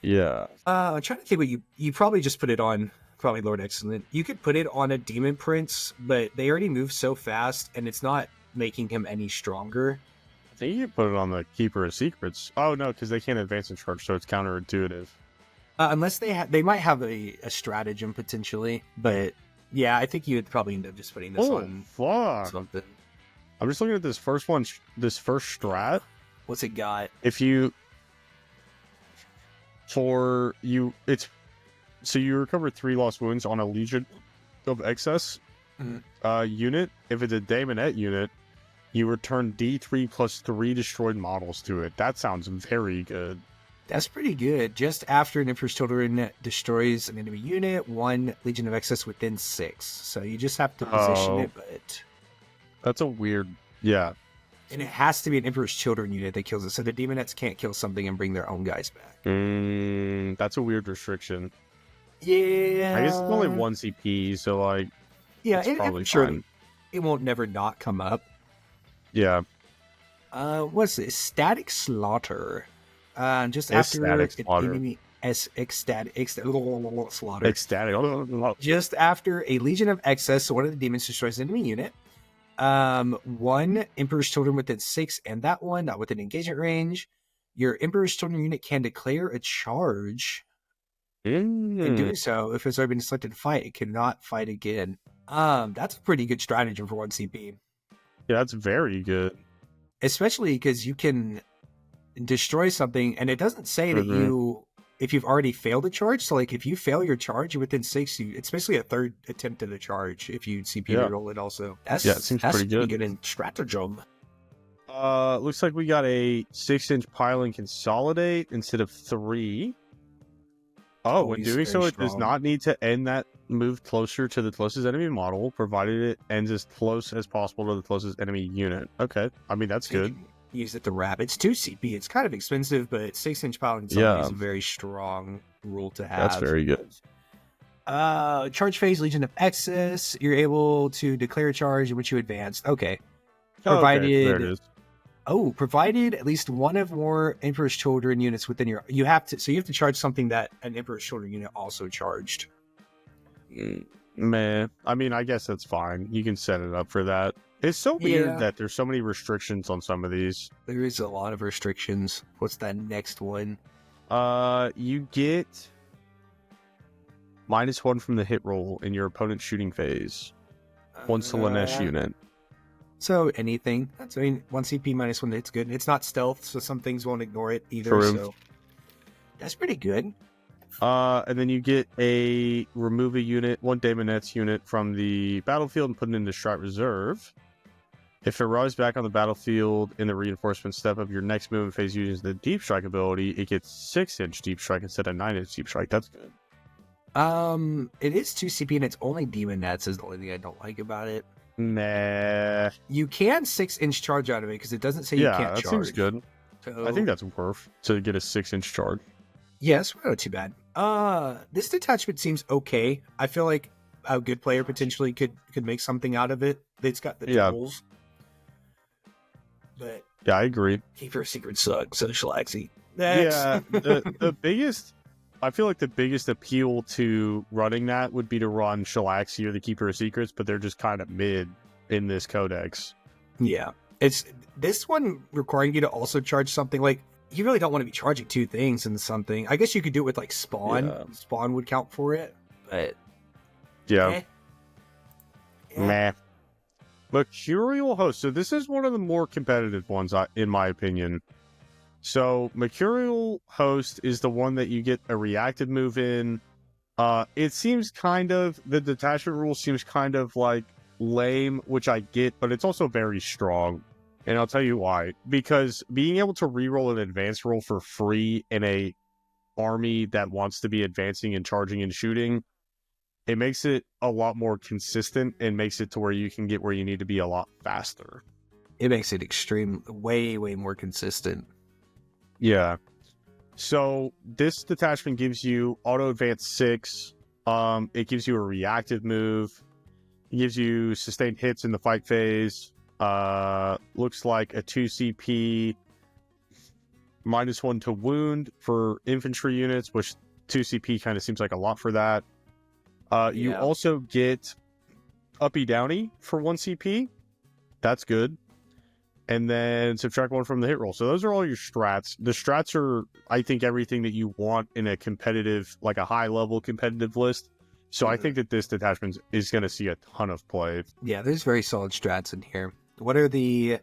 Speaker 1: Yeah.
Speaker 2: I'm trying to think what you probably just put it on. Probably Lord Excellent. You could put it on a Demon Prince, but they already move so fast, and it's not making him any stronger.
Speaker 1: I think you can put it on the Keeper of Secrets. Oh no, because they can't advance in charge, so it's counterintuitive.
Speaker 2: Unless they might have a stratagem potentially, but yeah, I think you would probably end up just putting this on something.
Speaker 1: I'm just looking at this first one, this first strat.
Speaker 2: What's it got?
Speaker 1: So you recover 3 lost wounds on a Legion of Excess unit. If it's a Daemonette unit, you return D3 plus 3 destroyed models to it. That sounds very good.
Speaker 2: That's pretty good. Just after an Emperor's Children destroys an enemy unit, 1 Legion of Excess within 6. So you just have to position it, but...
Speaker 1: That's a weird... Yeah.
Speaker 2: And it has to be an Emperor's Children unit that kills it, so the Daemonettes can't kill something and bring their own guys back.
Speaker 1: That's a weird restriction.
Speaker 2: Yeah.
Speaker 1: I guess it's only 1 CP, so like...
Speaker 2: Yeah,
Speaker 1: it's probably
Speaker 2: fine. It won't never not come up.
Speaker 1: Yeah.
Speaker 2: What's this? Static Slaughter. Just after an enemy ecstatic slaughter. Just after a Legion of Excess, so one of the demons destroys an enemy unit. 1 Emperor's Children within 6, and that one not within engagement range. Your Emperor's Children unit can declare a charge. In doing so, if it's already been selected to fight, it cannot fight again. That's a pretty good stratagem for 1 CP.
Speaker 1: Yeah, that's very good.
Speaker 2: Especially because you can destroy something, and it doesn't say that if you've already failed a charge. So like if you fail your charge, you're within 6, it's basically a third attempt at a charge if you CP roll it also.
Speaker 1: It seems pretty good
Speaker 2: in stratagem.
Speaker 1: Looks like we got a 6-inch pile and consolidate instead of 3. Oh, when doing so, it does not need to end that move closer to the closest enemy model, provided it ends as close as possible to the closest enemy unit. Okay, I mean, that's good.
Speaker 2: Use it to wrap. It's 2 CP. It's kind of expensive, but 6-inch pile and consolidate is a very strong rule to have.
Speaker 1: That's very good.
Speaker 2: Charge phase, Legion of Excess. You're able to declare a charge in which you advance. Okay. Provided...
Speaker 1: Okay, there it is.
Speaker 2: Oh, provided at least one of more Emperor's Children units within your... You have to charge something that an Emperor's Children unit also charged.
Speaker 1: Meh. I mean, I guess that's fine. You can set it up for that. It's so weird that there's so many restrictions on some of these.
Speaker 2: There is a lot of restrictions. What's that next one?
Speaker 1: You get -1 from the hit roll in your opponent's shooting phase. One Slaneesh unit.
Speaker 2: So anything. That's, I mean, 1 CP -1, it's good. It's not stealth, so some things won't ignore it either.
Speaker 1: True.
Speaker 2: So that's pretty good.
Speaker 1: And then you get a remove a unit, 1 Daemonettes unit from the battlefield and put it into Strat Reserve. If it arrives back on the battlefield in the reinforcement step of your next movement phase using the Deep Strike ability, it gets 6-inch Deep Strike instead of 9-inch Deep Strike. That's good.
Speaker 2: It is 2 CP and it's only Daemonettes is the only thing I don't like about it.
Speaker 1: Nah.
Speaker 2: You can 6-inch charge out of it because it doesn't say you can't charge.
Speaker 1: Yeah, that seems good.
Speaker 2: So...
Speaker 1: I think that's worth to get a 6-inch charge.
Speaker 2: Yes, not too bad. This detachment seems okay. I feel like a good player potentially could make something out of it. It's got the tools. But
Speaker 1: yeah, I agree.
Speaker 2: Keeper of Secrets sucks, so Shalaxi.
Speaker 1: Yeah, the biggest... I feel like the biggest appeal to running that would be to run Shalaxi or the Keeper of Secrets, but they're just kind of mid in this codex.
Speaker 2: Yeah. It's this one requiring you to also charge something like you really don't want to be charging 2 things in something. I guess you could do it with like Spawn. Yeah. Spawn would count for it, but
Speaker 1: Meh. Mercurial Host. So this is one of the more competitive ones, in my opinion. So Mercurial Host is the one that you get a reactive move in. It seems the detachment rule seems kind of like lame, which I get, but it's also very strong. And I'll tell you why. Because being able to reroll an advance roll for free in a army that wants to be advancing and charging and shooting, it makes it a lot more consistent and makes it to where you can get where you need to be a lot faster.
Speaker 2: It makes it way more consistent.
Speaker 1: Yeah. So this detachment gives you auto advance 6. It gives you a reactive move. It gives you sustained hits in the fight phase. Looks like a 2 CP -1 to wound for infantry units, which 2 CP kind of seems like a lot for that. You also get uppy downy for 1 CP. That's good. And then subtract 1 from the hit roll. So those are all your strats. The strats are, I think, everything that you want in a competitive, like a high-level competitive list. So I think that this detachment is going to see a ton of play.
Speaker 2: Yeah, there's very solid strats in here. What are the...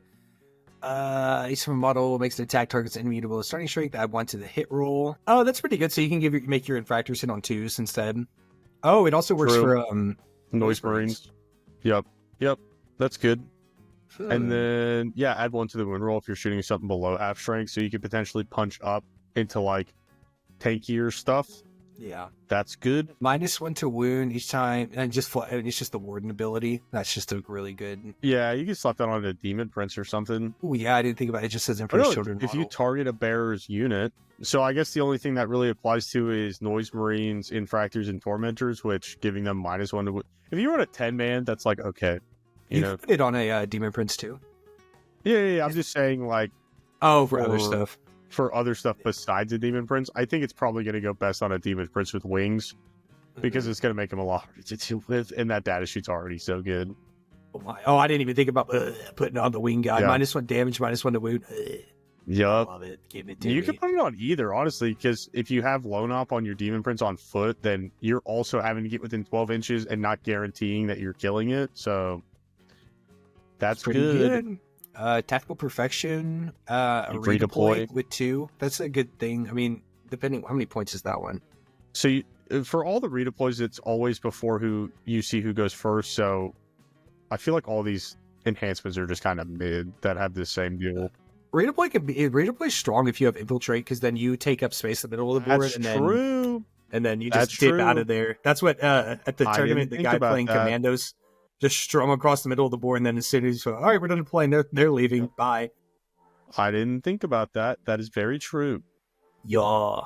Speaker 2: each model makes the attack targets immutable. Starting strength, add 1 to the hit roll. Oh, that's pretty good. So you can make your Infractors hit on 2s instead. Oh, it also works for...
Speaker 1: Noise Marines. Yep. That's good. And then, add 1 to the wound roll if you're shooting something below half strength, so you could potentially punch up into, like, tankier stuff.
Speaker 2: Yeah.
Speaker 1: That's good.
Speaker 2: -1 to wound each time, and it's just the Warden ability. That's just a really good...
Speaker 1: Yeah, you can slap that on a Demon Prince or something.
Speaker 2: Oh, yeah, I didn't think about it. It just says Emperor's Children
Speaker 1: if you target a bearer's unit... So I guess the only thing that really applies to is Noise Marines, Infractors, and Tormentors, which giving them -1 to... If you run a 10-man, that's like, okay.
Speaker 2: You know, put it on a Demon Prince too.
Speaker 1: Yeah. I'm just saying, like,
Speaker 2: for other stuff.
Speaker 1: For other stuff besides a Demon Prince, I think it's probably going to go best on a Demon Prince with wings, because it's going to make him a lot harder to deal with, and that data sheet's already so good.
Speaker 2: Oh, I didn't even think about putting on the wing guy. -1 damage, -1 to wound.
Speaker 1: Yup.
Speaker 2: Love it. Give it to
Speaker 1: you
Speaker 2: me.
Speaker 1: can put it on either, honestly, because if you have Lone Op on your Demon Prince on foot, then you're also having to get within 12 inches and not guaranteeing that you're killing it, so... That's
Speaker 2: pretty good. Tactical Perfection, a
Speaker 1: Redeploy.
Speaker 2: redeploy with 2. That's a good thing. I mean, depending how many points is that one?
Speaker 1: So for all the redeploys, it's always before who you see who goes first. So I feel like all these enhancements are just kind of mid that have the same deal.
Speaker 2: Redeploy strong if you have infiltrate, because then you take up space in the middle of the board.
Speaker 1: That's
Speaker 2: and
Speaker 1: true.
Speaker 2: Then you just dip out of there. That's what at the tournament the guy playing Commandos just strum across the middle of the board, and then as soon as he's all right, we're done playing, they're leaving. Bye.
Speaker 1: I didn't think about that. That is very true.
Speaker 2: Yeah.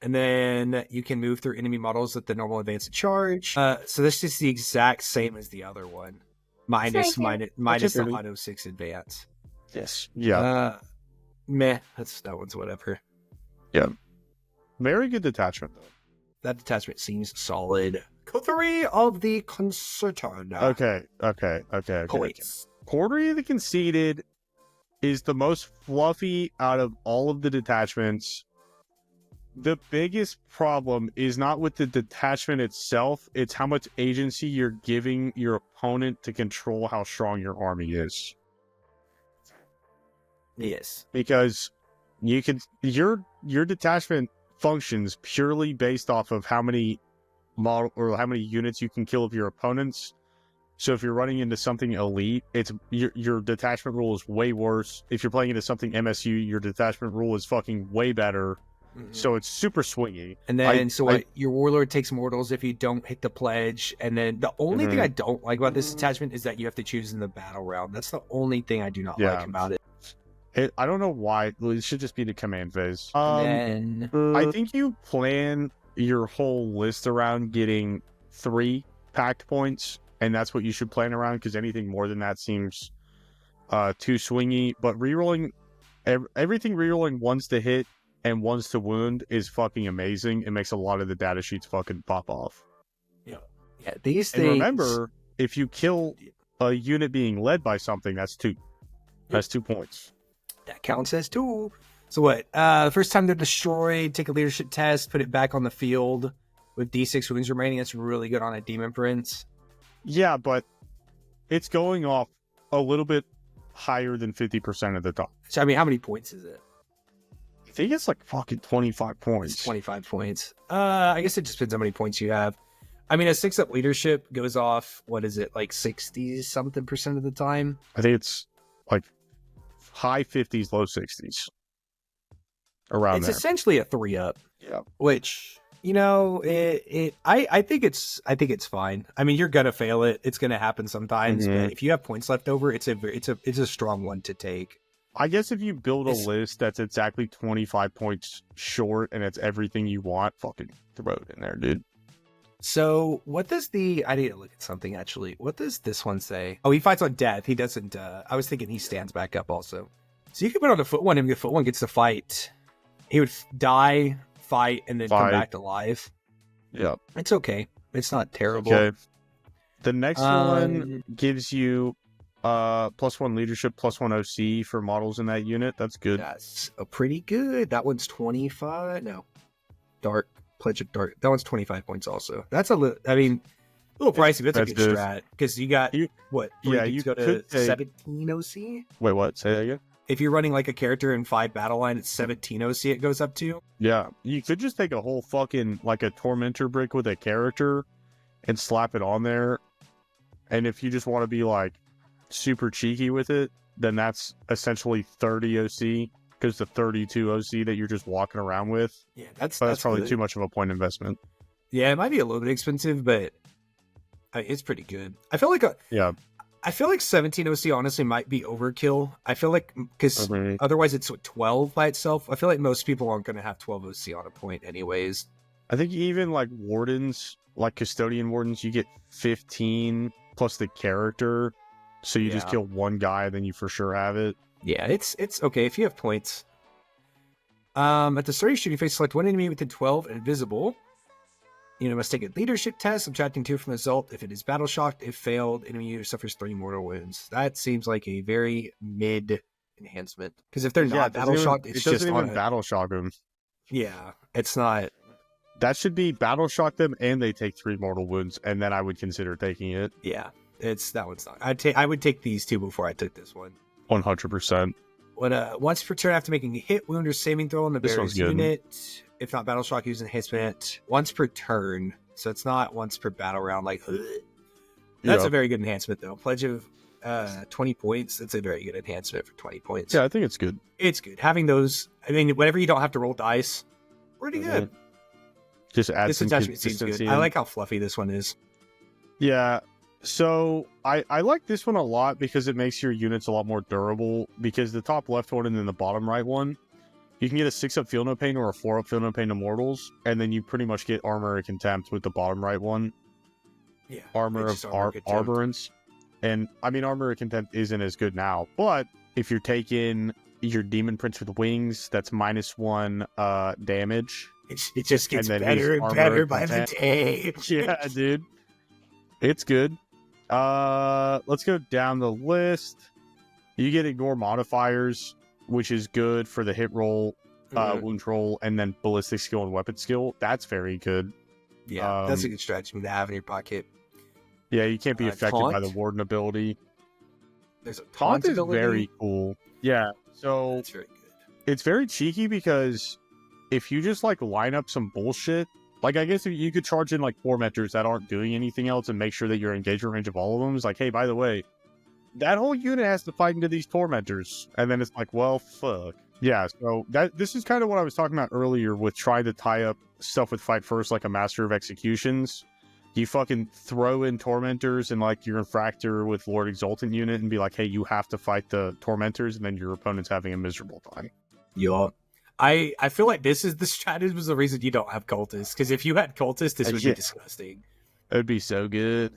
Speaker 2: And then you can move through enemy models at the normal advance and charge. So this is the exact same as the other one. Minus the auto 6 advance.
Speaker 1: Yes. Yeah.
Speaker 2: Meh. That one's whatever.
Speaker 1: Yeah. Very good detachment, though.
Speaker 2: That detachment seems solid. Coterie of the Conceited.
Speaker 1: Okay. Coterie of the Conceited is the most fluffy out of all of the detachments. The biggest problem is not with the detachment itself, it's how much agency you're giving your opponent to control how strong your army is.
Speaker 2: Yes.
Speaker 1: Because your detachment functions purely based off of how many how many units you can kill of your opponents. So if you're running into something elite, it's your detachment rule is way worse. If you're playing into something MSU, your detachment rule is fucking way better. So it's super swingy.
Speaker 2: And then, your Warlord takes mortals if you don't hit the pledge. And then the only thing I don't like about this attachment is that you have to choose in the battle round. That's the only thing I do not like about it.
Speaker 1: I don't know why. It should just be the command phase.
Speaker 2: And then,
Speaker 1: I think you plan your whole list around getting 3 packed points, and that's what you should plan around, because anything more than that seems too swingy. But rerolling everything, rerolling ones to hit and ones to wound is fucking amazing. It makes a lot of the data sheets fucking pop off.
Speaker 2: Yeah, these things.
Speaker 1: And remember, if you kill a unit being led by something, that's 2. That's 2 points.
Speaker 2: That counts as 2. So what? The first time they're destroyed, take a leadership test, put it back on the field with D6 wounds remaining. That's really good on a Demon Prince.
Speaker 1: Yeah, but it's going off a little bit higher than 50% of the time.
Speaker 2: So, I mean, how many points is it?
Speaker 1: I think it's like fucking 25 points.
Speaker 2: It's 25 points. I guess it just depends how many points you have. I mean, a 6-up leadership goes off, what is it, like 60-something% of the time?
Speaker 1: I think it's like high 50s, low 60s. Around
Speaker 2: it's
Speaker 1: there.
Speaker 2: Essentially a 3-up.
Speaker 1: Yeah.
Speaker 2: Which, I think it's fine. I mean, you're gonna fail it. It's gonna happen sometimes. But if you have points left over, it's a strong one to take.
Speaker 1: I guess if you build a list that's exactly 25 points short and it's everything you want, fucking throw it in there, dude.
Speaker 2: So what does I need to look at something actually. What does this one say? Oh, he fights on death. He doesn't, I was thinking he stands back up also. So you can put on a foot one and the foot one gets to fight. He would die, fight, and then come back to life.
Speaker 1: Yeah.
Speaker 2: It's okay. It's not terrible.
Speaker 1: Okay. The next one gives you +1 leadership, +1 OC for models in that unit. That's good.
Speaker 2: That's pretty good. That one's 25. No. Dark. Pledge of Dark. That one's 25 points also. That's a little pricey, but that's a good strat. Because you got, what? You go to 17 OC?
Speaker 1: Wait, what? Say that again?
Speaker 2: If you're running like a character in 5 battle line, it's 17 OC it goes up to.
Speaker 1: Yeah. You could just take a whole fucking, like a Tormentor brick with a character and slap it on there. And if you just want to be like super cheeky with it, then that's essentially 30 OC. Because the 32 OC that you're just walking around with.
Speaker 2: Yeah, that's
Speaker 1: probably
Speaker 2: good.
Speaker 1: Too much of a point investment.
Speaker 2: Yeah, it might be a little bit expensive, but it's pretty good. I feel like 17 OC honestly might be overkill. I feel like because otherwise it's 12 by itself. I feel like most people aren't going to have 12 OC on a point anyways.
Speaker 1: I think even like wardens, like custodian wardens, you get 15 plus the character. So you just kill one guy, then you for sure have it.
Speaker 2: Yeah, it's okay if you have points. At the start of your shooting phase, select one enemy within 12 and invisible. You must take a leadership test, subtracting 2 from the result. If it is battle shocked, if failed, enemy suffers 3 mortal wounds. That seems like a very mid enhancement. Because if they're not battle shocked, it doesn't even
Speaker 1: battle shock them.
Speaker 2: Yeah, it's not.
Speaker 1: That should be battle shock them, and they take 3 mortal wounds, and then I would consider taking it.
Speaker 2: Yeah, that one's not. I would take these 2 before I took this one.
Speaker 1: 100%.
Speaker 2: When once per turn after making a hit, wound, or saving throw on the
Speaker 1: This one's
Speaker 2: bearer's
Speaker 1: good.
Speaker 2: unit, if not battle shock, use enhancement once per turn. So it's not once per battle round. Like that's a very good enhancement though. Pledge of 20 points. That's a very good enhancement for 20 points.
Speaker 1: Yeah, I think it's good.
Speaker 2: It's good having those. I mean, whenever you don't have to roll dice, pretty good.
Speaker 1: Just add
Speaker 2: This
Speaker 1: some
Speaker 2: attachment seems good.
Speaker 1: consistency.
Speaker 2: I like how fluffy this one is.
Speaker 1: Yeah. So I like this one a lot because it makes your units a lot more durable. Because the top left one and then the bottom right one, you can get a 6-up Feel No Pain or a 4-up Feel No Pain to mortals, and then you pretty much get Armor of Contempt with the bottom right one.
Speaker 2: Yeah,
Speaker 1: Armor of Arborance. And I mean, Armor of Contempt isn't as good now, but if you're taking your Demon Prince with wings, that's -1 damage.
Speaker 2: It just gets better and better by the day.
Speaker 1: Yeah, dude. It's good. Let's go down the list. You get Ignore Modifiers, which is good for the hit roll, wound roll, and then ballistic skill and weapon skill. That's very good.
Speaker 2: Yeah, that's a good strategy to have in your pocket.
Speaker 1: Yeah, you can't be affected by the Warden ability.
Speaker 2: There's a
Speaker 1: Taunt is
Speaker 2: ability.
Speaker 1: very cool. Yeah, so
Speaker 2: That's very good.
Speaker 1: It's very cheeky because if you just like line up some bullshit, like I guess if you could charge in like Tormentors that aren't doing anything else and make sure that your engagement range of all of them is like, hey, by the way, that whole unit has to fight into these Tormentors, and then it's like, well, fuck. Yeah, so this is kind of what I was talking about earlier with trying to tie up stuff with Fight First, like a Master of Executions. You fucking throw in Tormentors and like your Infractor with Lord Exultant unit and be like, hey, you have to fight the Tormentors, and then your opponent's having a miserable time.
Speaker 2: Yup. I feel like this is the strategy was the reason you don't have Cultists, because if you had Cultists, this would be disgusting.
Speaker 1: It would be so good.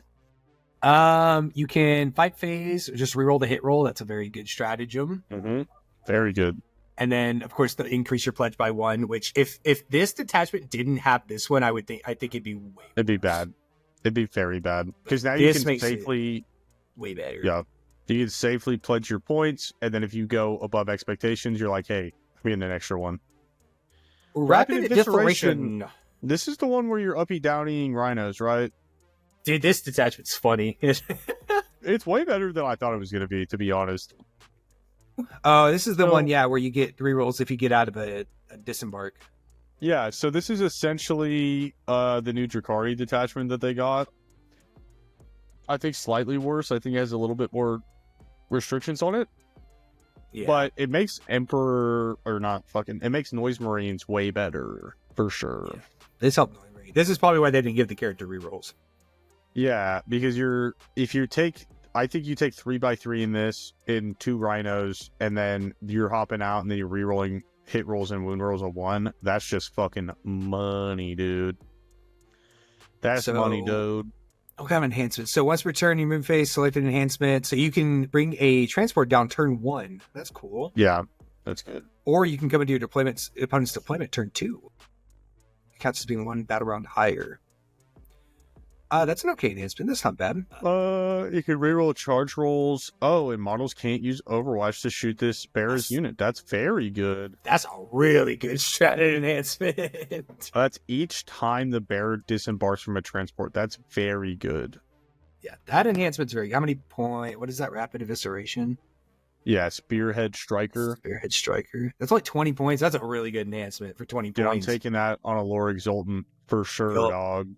Speaker 2: You can fight phase, just reroll the hit roll. That's a very good stratagem.
Speaker 1: Very good.
Speaker 2: And then, of course, the increase your pledge by 1. Which, if this detachment didn't have this one, I think it'd be
Speaker 1: It'd be bad. It'd be very bad because now you can safely
Speaker 2: way better.
Speaker 1: Yeah, you can safely pledge your points, and then if you go above expectations, you're like, hey, I'm getting an extra one.
Speaker 2: Rapid Evisceration.
Speaker 1: This is the one where you're uppy downing Rhinos, right?
Speaker 2: Dude, this detachment's funny.
Speaker 1: It's way better than I thought it was going to be honest.
Speaker 2: Oh, this is the one, yeah, where you get 3 rolls if you get out of a disembark.
Speaker 1: Yeah, so this is essentially the new Drakari detachment that they got. I think slightly worse. I think it has a little bit more restrictions on it. Yeah. But it makes it makes Noise Marines way better, for sure.
Speaker 2: Yeah. This helped Noise Marines. This is probably why they didn't give the character rerolls.
Speaker 1: Yeah, because I think you take 3x3 in this in 2 Rhinos, and then you're hopping out, and then you're rerolling hit rolls and wound rolls of 1. That's just fucking money, dude. That's money, dude.
Speaker 2: What kind of enhancement? So once per turn, you move phase, select an enhancement. So you can bring a transport down turn 1. That's cool.
Speaker 1: Yeah, that's good.
Speaker 2: Or you can come into your opponent's deployment turn 2. It counts as being 1 battle round higher. That's an okay enhancement. That's not bad.
Speaker 1: You can reroll charge rolls. Oh, and models can't use Overwatch to shoot this bearer's unit. That's very good.
Speaker 2: That's a really good strategy enhancement.
Speaker 1: That's each time the bearer disembarks from a transport. That's very good.
Speaker 2: Yeah, that enhancement's very good. How many what is that? Rapid Evisceration?
Speaker 1: Yeah, Spearhead Striker.
Speaker 2: Spearhead Striker. That's only 20 points. That's a really good enhancement for 20
Speaker 1: Dude,
Speaker 2: points.
Speaker 1: I'm taking that on a Lore Exultant for sure, dog.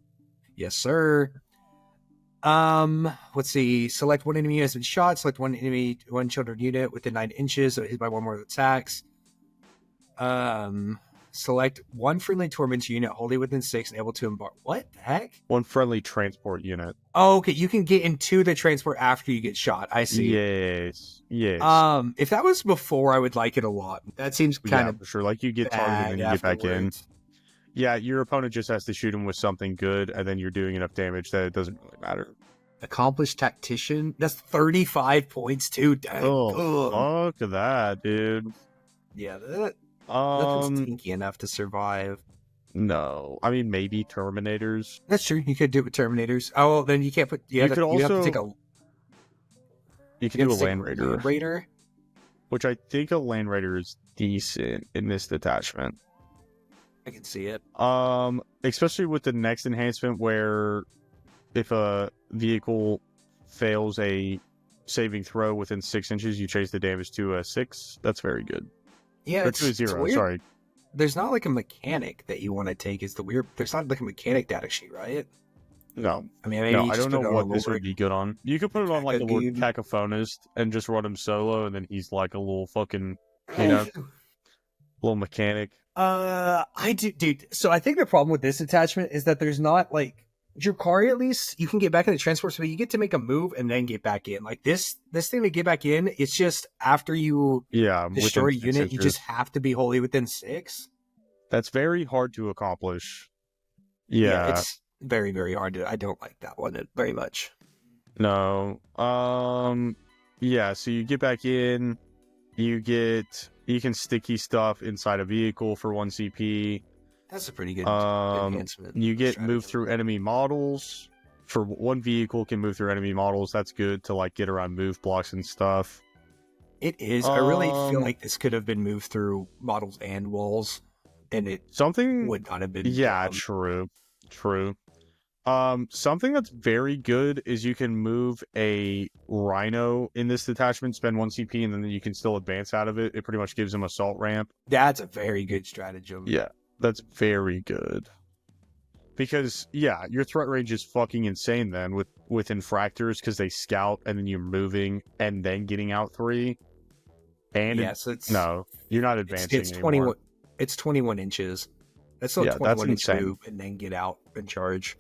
Speaker 2: Yes, sir. Let's see. Select 1 enemy has been shot. Select 1 children unit within 9 inches, so hit by 1 more attacks. Select 1 friendly torment unit wholly within 6 and able to embark. What the heck?
Speaker 1: 1 friendly transport unit.
Speaker 2: Oh, okay. You can get into the transport after you get shot. I see.
Speaker 1: Yes.
Speaker 2: If that was before, I would like it a lot. That seems kind of
Speaker 1: for sure. Like you get targeted and you get back in. Yeah, your opponent just has to shoot him with something good, and then you're doing enough damage that it doesn't really matter.
Speaker 2: Accomplished Tactician? That's 35 points, too. Dang.
Speaker 1: Oh, fuck that, dude.
Speaker 2: Yeah, nothing's tinky enough to survive.
Speaker 1: No. I mean, maybe Terminators.
Speaker 2: That's true. You could do it with Terminators. Oh, well, then you can't put... You have to take a...
Speaker 1: You can do a Land Raider. Which I think a Land Raider is decent in this detachment.
Speaker 2: I can see it.
Speaker 1: Especially with the next enhancement where if a vehicle fails a saving throw within 6 inches, you change the damage to a 6. That's very good.
Speaker 2: Yeah,
Speaker 1: Or
Speaker 2: it's
Speaker 1: to a 0,
Speaker 2: weird.
Speaker 1: sorry.
Speaker 2: There's not like a mechanic that you want to take. Is the weird? There's not like a mechanic data sheet, right?
Speaker 1: No.
Speaker 2: I mean, maybe
Speaker 1: No, I don't know what this would
Speaker 2: Lord.
Speaker 1: be good on. You could put it on like a Lord
Speaker 2: Dude.
Speaker 1: Kakophonist and just run him solo, and then he's like a little fucking, little mechanic.
Speaker 2: I do, dude. So I think the problem with this attachment is that there's not like Drakari. At least you can get back in the transport, so you get to make a move and then get back in. Like this thing to get back in, it's just after you destroy a unit, you just have to be wholly within 6.
Speaker 1: That's very hard to accomplish.
Speaker 2: Yeah, it's very, very hard to. I don't like that one very much.
Speaker 1: No. Yeah, so you get back in, you can sticky stuff inside a vehicle for 1 CP.
Speaker 2: That's a pretty good enhancement.
Speaker 1: You get move through enemy models. For 1 vehicle can move through enemy models. That's good to like get around move blocks and stuff.
Speaker 2: It is. I really feel like this could have been moved through models and walls, and it would not have been.
Speaker 1: Yeah, true. Something that's very good is you can move a Rhino in this detachment, spend 1 CP, and then you can still advance out of it. It pretty much gives him assault ramp.
Speaker 2: That's a very good stratagem.
Speaker 1: Yeah, that's very good. Because, yeah, your threat range is fucking insane then with Infractors, because they scout, and then you're moving, and then getting out 3. And no, you're not advancing
Speaker 2: it's
Speaker 1: anymore.
Speaker 2: 21. It's 21 inches. That's still a 21 inch move, and then get out and charge.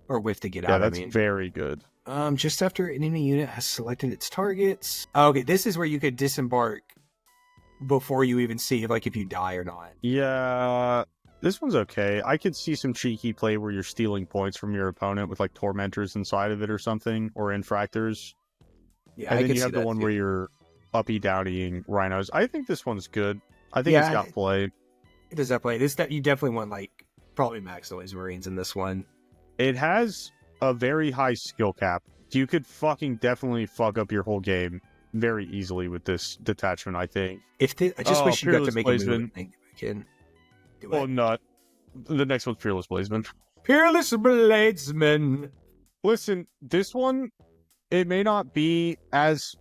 Speaker 2: Or whiff to get out,
Speaker 1: that's very good.
Speaker 2: Just after an enemy unit has selected its targets. Oh, okay, this is where you could disembark before you even see if you die or not.
Speaker 1: Yeah, this one's okay. I could see some cheeky play where you're stealing points from your opponent with like Tormentors inside of it or something, or Infractors.
Speaker 2: Yeah,
Speaker 1: and then you have the one where you're uppy downying Rhinos. I think this one's good. I think it's got play.
Speaker 2: It does have play. You definitely want probably max noise Marines in this one.
Speaker 1: It has a very high skill cap. You could fucking definitely fuck up your whole game very easily with this detachment, I think.
Speaker 2: I just wish you got to make a move.
Speaker 1: Well, not. The next one's Peerless Bladesmen.
Speaker 2: Peerless Bladesmen.
Speaker 1: Listen, this one, it may not be as...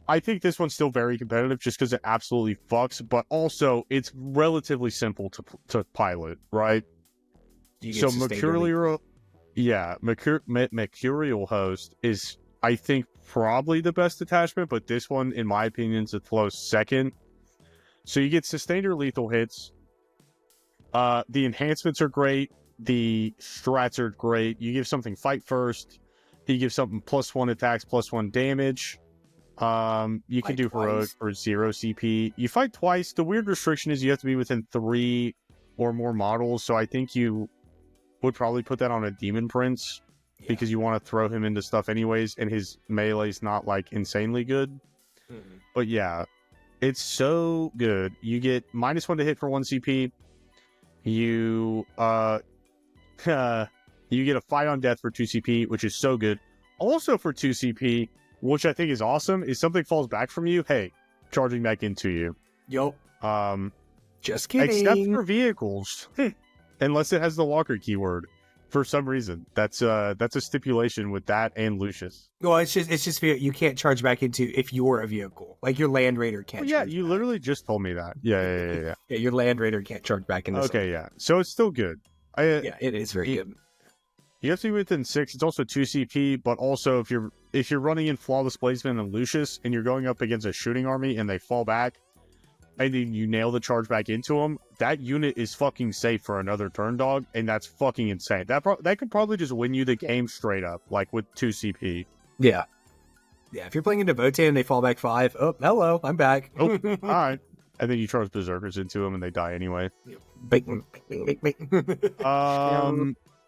Speaker 1: I think this one's still very competitive just because it absolutely fucks, but also it's relatively simple to pilot, right? So Mercurial, Mercurial Host is, I think, probably the best attachment, but this one, in my opinion, is a close second. So you get sustained or lethal hits. The enhancements are great. The strats are great. You give something fight first. You give something +1 attacks, +1 damage. You can do heroic for 0 CP. You fight twice. The weird restriction is you have to be within 3 or more models, so I think you would probably put that on a Demon Prince because you want to throw him into stuff anyways, and his melee's not insanely good. But yeah, it's so good. You get -1 to hit for 1 CP. You you get a fight on death for 2 CP, which is so good. Also for 2 CP, which I think is awesome, is something falls back from you. Hey, charging back into you.
Speaker 2: Yup.
Speaker 1: Just kidding. Except for vehicles. Unless it has the walker keyword. For some reason. That's a stipulation with that and Lucius.
Speaker 2: Well, it's just you can't charge back into if you're a vehicle. Like your Land Raider can't.
Speaker 1: Well, yeah, you literally just told me that. Yeah.
Speaker 2: Yeah, your Land Raider can't charge back into.
Speaker 1: Okay, yeah. So it's still good.
Speaker 2: Yeah, it is very good.
Speaker 1: You have to be within 6. It's also 2 CP, but also if you're running in Flawless Bladesmen and Lucius and you're going up against a shooting army and they fall back, and then you nail the charge back into them, that unit is fucking safe for another turn, dog, and that's fucking insane. That could probably just win you the game straight up, with 2 CP.
Speaker 2: Yeah. Yeah, if you're playing a Devote and they fall back 5, oh, hello, I'm back.
Speaker 1: Oh, alright. And then you charge Berserkers into them and they die anyway.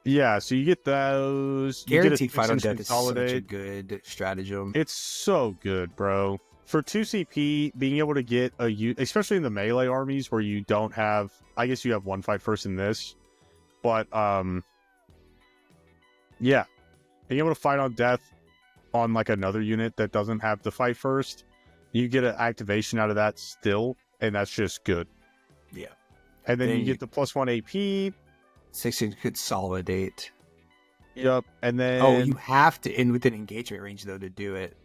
Speaker 1: Yeah, so you get those.
Speaker 2: Guaranteed fight on death is such a good stratagem.
Speaker 1: It's so good, bro. For 2 CP, being able to get especially in the melee armies where you don't have, I guess you have 1 fight first in this, but yeah, being able to fight on death on another unit that doesn't have the fight first, you get an activation out of that still, and that's just good.
Speaker 2: Yeah,
Speaker 1: and then you get the +1 AP.
Speaker 2: 16 consolidate.
Speaker 1: Yep, and then
Speaker 2: you have to end within engagement range though to do it.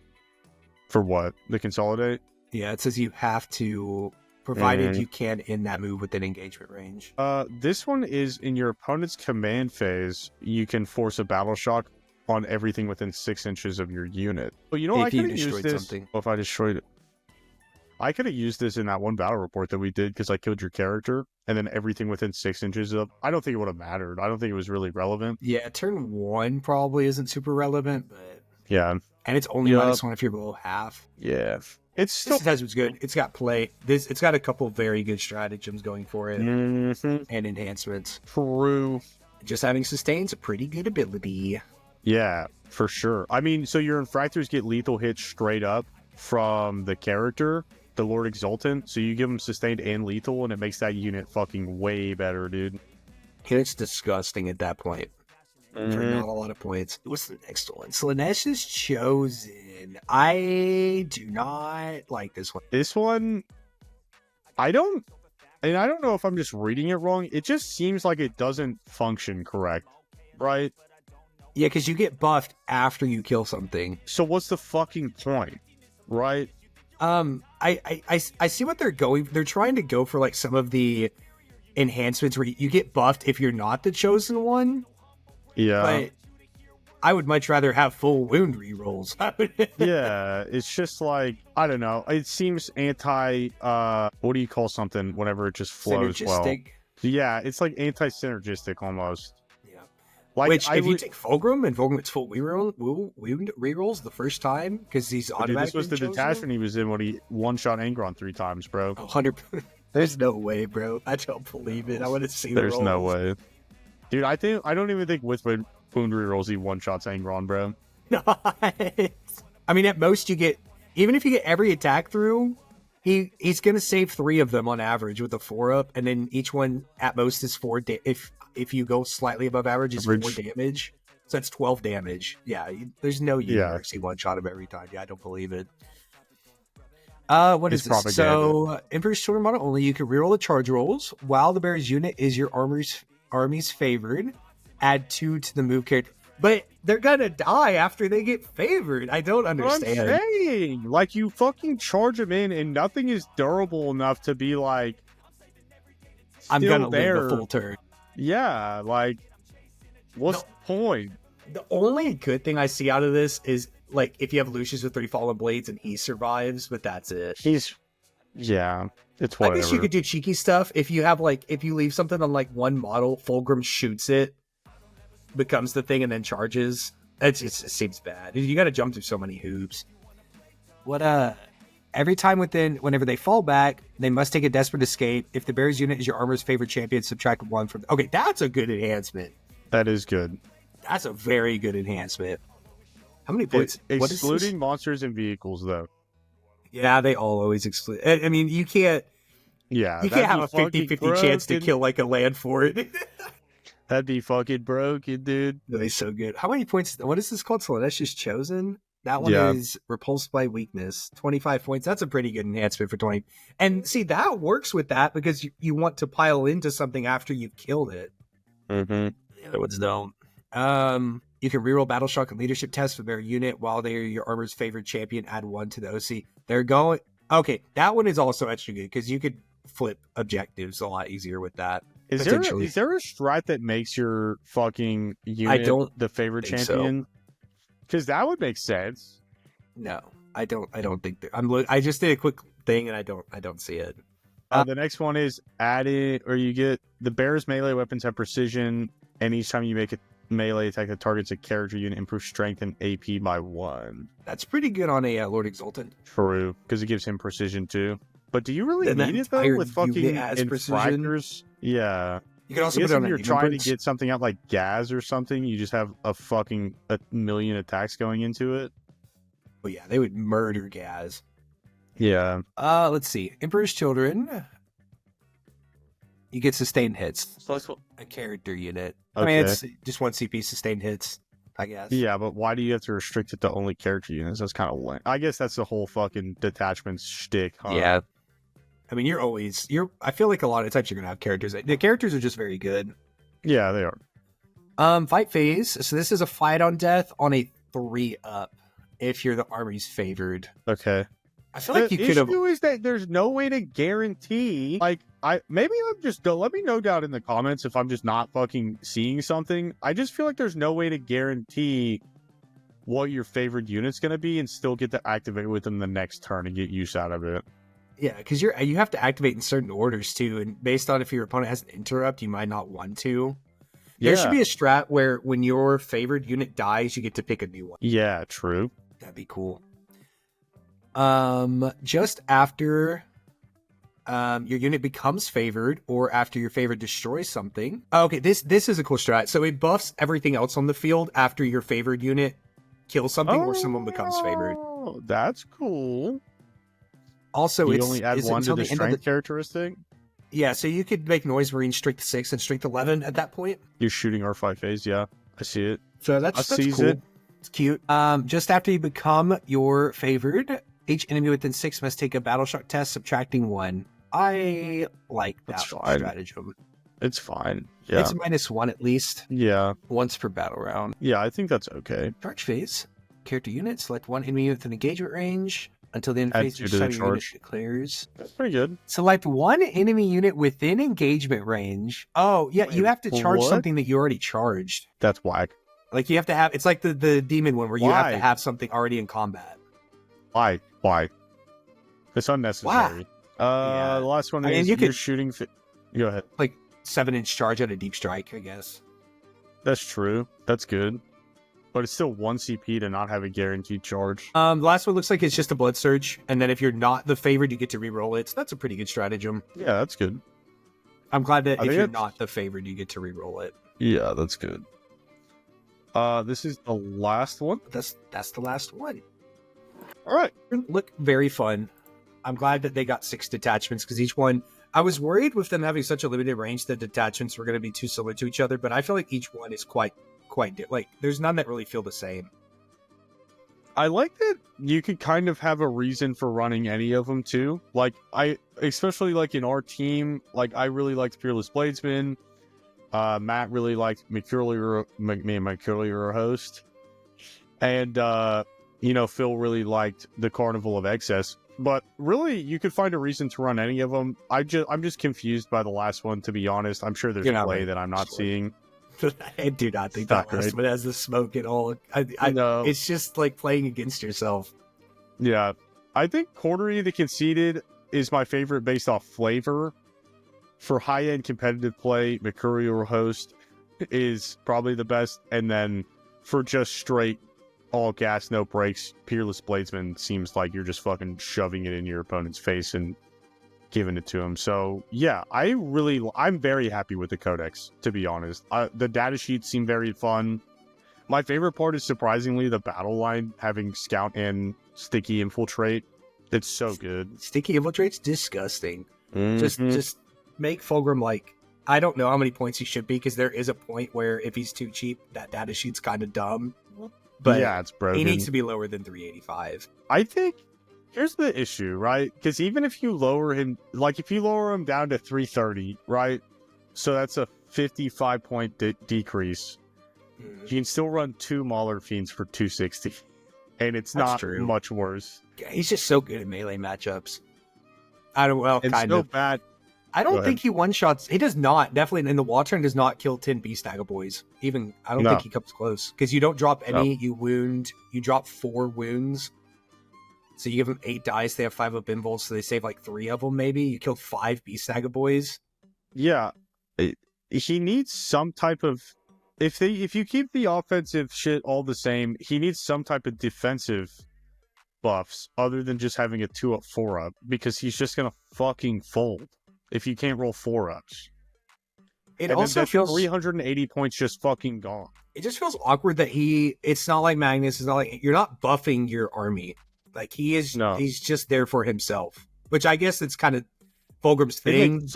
Speaker 1: For what? The consolidate?
Speaker 2: Yeah, it says you have to, provided you can end that move within engagement range.
Speaker 1: This one is in your opponent's command phase. You can force a battle shock on everything within 6 inches of your unit. But you know, I could have used this.
Speaker 2: Something.
Speaker 1: Well, if I destroyed it, I could have used this in that one battle report that we did because I killed your character, and then everything within 6 inches of. I don't think it would have mattered. I don't think it was really relevant.
Speaker 2: Yeah, turn 1 probably isn't super relevant, but
Speaker 1: yeah,
Speaker 2: and it's only -1 if you're below half.
Speaker 1: Yeah, it's still
Speaker 2: Detachment's good. It's got play. It's got a couple very good stratagems going for it, and enhancements.
Speaker 1: True.
Speaker 2: Just having sustain's a pretty good ability.
Speaker 1: Yeah, for sure. I mean, so your Infractors get lethal hits straight up from the character, the Lord Exultant. So you give them sustained and lethal, and it makes that unit fucking way better, dude.
Speaker 2: And it's disgusting at that point. For not a lot of points. What's the next one? Slaneesh is Chosen. I do not like this one.
Speaker 1: This one, I don't know if I'm just reading it wrong. It just seems like it doesn't function correct, right?
Speaker 2: Yeah, because you get buffed after you kill something.
Speaker 1: So what's the fucking point, right?
Speaker 2: I see what they're going. They're trying to go for like some of the enhancements where you get buffed if you're not the chosen one.
Speaker 1: Yeah,
Speaker 2: but I would much rather have full wound rerolls.
Speaker 1: Yeah, it's just like, I don't know. It seems anti. What do you call something whenever it just flows well? Yeah, it's like anti-synergistic almost. Like,
Speaker 2: which, if you take Fulgrim, and Fulgrim gets full wound rerolls the first time, because he's automatically
Speaker 1: This was the detachment he was in when he one-shot Angron 3 times, bro.
Speaker 2: 100. There's no way, bro. I don't believe it. I want to see the
Speaker 1: There's
Speaker 2: rolls.
Speaker 1: no way. Dude, I don't even think with wound rerolls he one-shots Angron, bro.
Speaker 2: I mean, at most you get, even if you get every attack through, he's going to save 3 of them on average with a 4-up, and then each one at most is 4 if you go slightly above average, it's 4 damage. So that's 12 damage. Yeah, there's no universe he one-shot him every time. Yeah, I don't believe it. What is this? So, Emperor's Children model only, you can reroll the charge rolls. While the bear's unit is your army's favored, add 2 to the move character. But they're gonna die after they get favored. I don't understand.
Speaker 1: What I'm saying, like, you fucking charge them in, and nothing is durable enough to be like,
Speaker 2: I'm gonna live a full turn.
Speaker 1: Yeah, like, what's the point?
Speaker 2: The only good thing I see out of this is, like, if you have Lucius with 3 Fallen Blades and he survives, but that's it.
Speaker 1: Yeah, it's whatever.
Speaker 2: I guess you could do cheeky stuff. If you have, like, if you leave something on, like, one model, Fulgrim shoots it, becomes the thing, and then charges. It seems bad. You gotta jump through so many hoops. Every time whenever they fall back, they must take a desperate escape. If the bear's unit is your armor's favorite champion, subtract 1 from... Okay, that's a good enhancement.
Speaker 1: That is good.
Speaker 2: That's a very good enhancement. How many points?
Speaker 1: Excluding monsters and vehicles, though.
Speaker 2: Yeah, they all always exclude. I mean, you can't...
Speaker 1: Yeah,
Speaker 2: you can't have a 50-50 chance to kill, like, a land for it.
Speaker 1: That'd be fucking broken, dude.
Speaker 2: That'd be so good. How many points... What is this called? Slaneesh is Chosen? That one is repulsed by weakness. 25 points. That's a pretty good enhancement for 20. And see, that works with that because you want to pile into something after you've killed it.
Speaker 1: Mm-hmm.
Speaker 2: The other ones don't. You can reroll Battle Shock and Leadership tests for their unit while they are your armor's favorite champion. Add 1 to the OC. They're going... Okay, that one is also extra good because you could flip objectives a lot easier with that.
Speaker 1: Is there a strat that makes your fucking unit the favorite champion? So. Because that would make sense.
Speaker 2: No, I don't think that. I just did a quick thing and I don't see it.
Speaker 1: The next one is added, or you get the bear's melee weapons have precision, and each time you make a melee attack that targets a character unit, improve strength and AP by 1.
Speaker 2: That's pretty good on a Lord Exultant.
Speaker 1: True, because it gives him precision too. But do you really need it though with fucking Infractors? Yeah.
Speaker 2: You can also put it on
Speaker 1: if you're trying to get something out like Gaz or something, you just have a million attacks going into it.
Speaker 2: Well, yeah, they would murder Gaz.
Speaker 1: Yeah.
Speaker 2: Let's see. Emperor's Children. You get sustained hits. A character unit. Okay. I mean, it's just 1 CP sustained hits, I guess.
Speaker 1: Yeah, but why do you have to restrict it to only character units? That's kind of lame. I guess that's the whole fucking detachment shtick, huh?
Speaker 2: Yeah. I mean, I feel like a lot of times you're going to have characters. The characters are just very good.
Speaker 1: Yeah, they are.
Speaker 2: Fight phase. So this is a fight on death on a 3-up. if you're the army's favored.
Speaker 1: Okay.
Speaker 2: I feel like
Speaker 1: The
Speaker 2: you could have.
Speaker 1: issue is that there's no way to guarantee. Like, maybe I'm just let me know down in the comments if I'm just not fucking seeing something. I just feel like there's no way to guarantee what your favorite unit's gonna be and still get to activate with them the next turn and get use out of it.
Speaker 2: Yeah, because you have to activate in certain orders too, and based on if your opponent has an interrupt, you might not want to. There should be a strat where when your favored unit dies, you get to pick a new one.
Speaker 1: Yeah, true.
Speaker 2: That'd be cool. Just after your unit becomes favored, or after your favored destroys something. Okay, this is a cool strat. So it buffs everything else on the field after your favored unit kills something or someone becomes favored.
Speaker 1: Oh, that's cool.
Speaker 2: Also,
Speaker 1: you only add one to the strength characteristic.
Speaker 2: Yeah, so you could make Noise Marine strength 6 and strength 11 at that point.
Speaker 1: You're shooting R5 phase, yeah. I see it.
Speaker 2: So that's cool. It's cute. Just after you become your favored, each enemy within 6 must take a battle shock test, subtracting 1. I like that stratagem.
Speaker 1: It's fine. Yeah.
Speaker 2: It's -1 at least.
Speaker 1: Yeah.
Speaker 2: Once per battle round.
Speaker 1: Yeah, I think that's okay.
Speaker 2: Charge phase. Character unit. Select one enemy within engagement range until the end phase each time your unit declares.
Speaker 1: That's pretty good.
Speaker 2: Select one enemy unit within engagement range. Oh, yeah, you have to charge something that you already charged.
Speaker 1: That's whack.
Speaker 2: Like you have to have, it's like the demon one where you have to have something already in combat.
Speaker 1: Why? It's unnecessary. The last one is you're shooting. Go ahead.
Speaker 2: Like 7-inch charge at a deep strike, I guess.
Speaker 1: That's true. That's good. But it's still 1 CP to not have a guaranteed charge.
Speaker 2: The last one looks like it's just a blood surge, and then if you're not the favored, you get to reroll it. So that's a pretty good stratagem.
Speaker 1: Yeah, that's good.
Speaker 2: I'm glad that if you're not the favored, you get to reroll it.
Speaker 1: Yeah, that's good. This is the last one.
Speaker 2: That's the last one.
Speaker 1: All right.
Speaker 2: Look very fun. I'm glad that they got 6 detachments because each one. I was worried with them having such a limited range that detachments were going to be too similar to each other, but I feel like each one is quite like there's none that really feel the same.
Speaker 1: I like that you could kind of have a reason for running any of them too. Like especially like in our team, like I really liked Peerless Bladesmen. Matt really liked Mercurial host, and Phil really liked the Carnival of Excess. But really, you could find a reason to run any of them. I'm just confused by the last one, to be honest. I'm sure there's a play that I'm not seeing.
Speaker 2: I do not think that last one has the smoke at all. I know. It's just like playing against yourself.
Speaker 1: Yeah. I think Coterie the Conceited is my favorite based off flavor. For high-end competitive play, Mercurial host is probably the best. And then for just straight all gas, no brakes, Peerless Bladesmen seems like you're just fucking shoving it in your opponent's face and giving it to him. So yeah, I'm very happy with the codex, to be honest. The data sheets seem very fun. My favorite part is surprisingly the battle line having Scout and Sticky Infiltrate. It's so good.
Speaker 2: Sticky Infiltrate's disgusting. Just make Fulgrim like, I don't know how many points he should be, because there is a point where if he's too cheap, that data sheet's kind of dumb. But yeah, it's broken. He needs to be lower than 385.
Speaker 1: I think here's the issue, right? Because even if you lower him, like if you lower him down to 330, right? So that's a 55 point decrease. You can still run 2 Maulerfiends for 260, and it's not much worse.
Speaker 2: Yeah, he's just so good at melee matchups. I don't kind of
Speaker 1: bad.
Speaker 2: I don't think he one-shots. He does not. Definitely in the Waltern does not kill 10 Beastagger boys. Even, I don't think he comes close. Because you don't drop any, you drop 4 wounds. So you give them 8 dice, they have 5 up involves, so they save like 3 of them maybe. You kill 5 Beastagger boys.
Speaker 1: Yeah. He needs some type of... If you keep the offensive shit all the same, he needs some type of defensive buffs other than just having a 2-up, 4-up. Because he's just going to fucking fold if you can't roll 4-ups.
Speaker 2: It also feels
Speaker 1: 380 points just fucking gone.
Speaker 2: It just feels awkward that it's not like Magnus. It's not like you're not buffing your army. Like he's just there for himself, which I guess it's kind of Fulgrim's thing.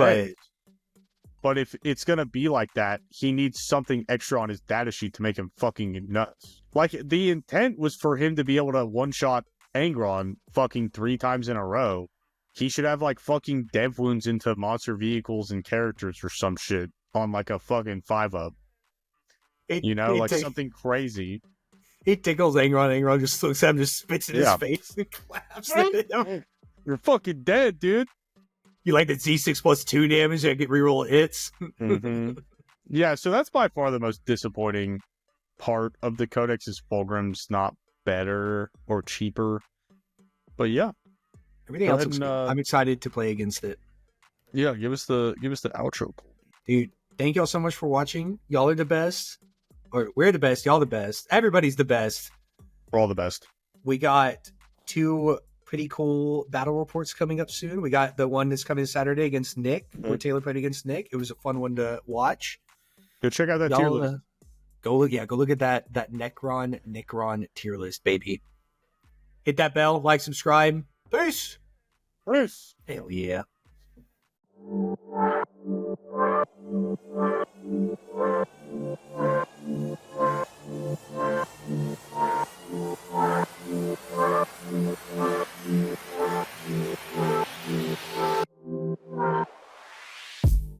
Speaker 1: But if it's gonna be like that, he needs something extra on his data sheet to make him fucking nuts. Like the intent was for him to be able to one-shot Angron fucking 3 times in a row. He should have like fucking dev wounds into monster vehicles and characters or some shit on like a fucking 5-up. Like something crazy.
Speaker 2: He tickles Angron. Angron just looks at him, just spits in his face and claps at him.
Speaker 1: You're fucking dead, dude.
Speaker 2: You like the Z6 plus 2 damage that get reroll hits?
Speaker 1: Yeah, so that's by far the most disappointing part of the Codex is Fulgrim's not better or cheaper. But yeah.
Speaker 2: Everything else looks good. I'm excited to play against it.
Speaker 1: Yeah, give us the outro.
Speaker 2: Dude, thank y'all so much for watching. Y'all are the best. Or we're the best, y'all the best. Everybody's the best.
Speaker 1: We're all the best.
Speaker 2: We got 2 pretty cool battle reports coming up soon. We got the one that's coming Saturday against Nick, where Taylor played against Nick. It was a fun one to watch.
Speaker 1: Go check out that tier list.
Speaker 2: Go look at that Necron tier list, baby. Hit that bell, like, subscribe. Peace.
Speaker 1: Peace.
Speaker 2: Hell yeah.